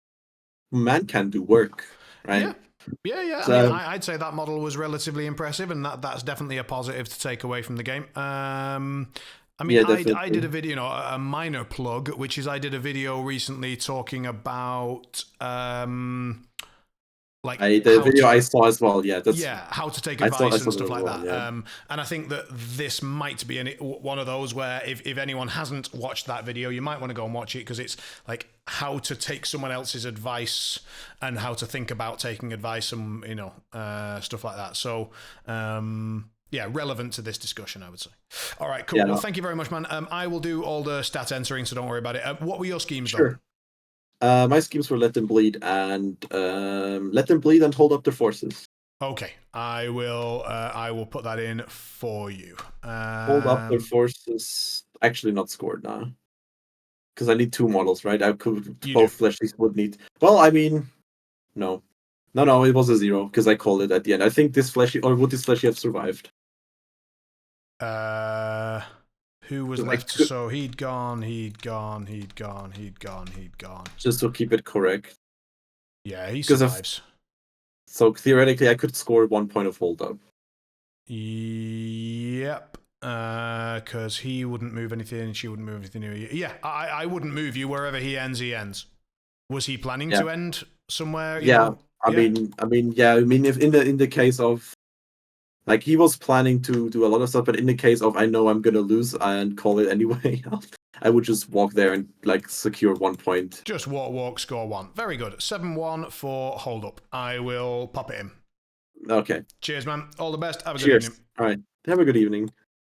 man can do work, right? Yeah. So, I mean, I'd say that model was relatively impressive, and that's definitely a positive to take away from the game. I mean, I did a video, a minor plug, which is I did a video recently talking about the video I saw as well. Yeah, how to take advice and stuff like that. Yeah. And I think that this might be one of those where if anyone hasn't watched that video, you might want to go and watch it, because it's like how to take someone else's advice and how to think about taking advice and stuff like that. So yeah, relevant to this discussion, I would say. All right, cool. Well, thank you very much, man. I will do all the stat entering, so don't worry about it. What were your schemes, though? My schemes were let them bleed and hold up their forces. Okay, I will put that in for you. Hold up their forces. Actually, not scored now, because I need 2 models, right? Both fleshies would need. Well, I mean, no, it was a 0 because I called it at the end. I think this fleshy, or would this fleshy have survived? Who was left? So he'd gone. Just to keep it correct. Yeah, he survives. So theoretically, I could score 1 point of hold up. Yep. Because he wouldn't move anything, and she wouldn't move anything. Yeah, I wouldn't move you wherever he ends. He ends. Was he planning to end somewhere? I mean, if in the case of, like, he was planning to do a lot of stuff, but in the case of I know I'm gonna lose and call it anyway, I would just walk there and secure 1 point. Just walk, score 1. Very good. 7-1 for hold up. I will pop it in. Okay. Cheers, man. All the best. Have a good Cheers. evening. All right. Have a good evening.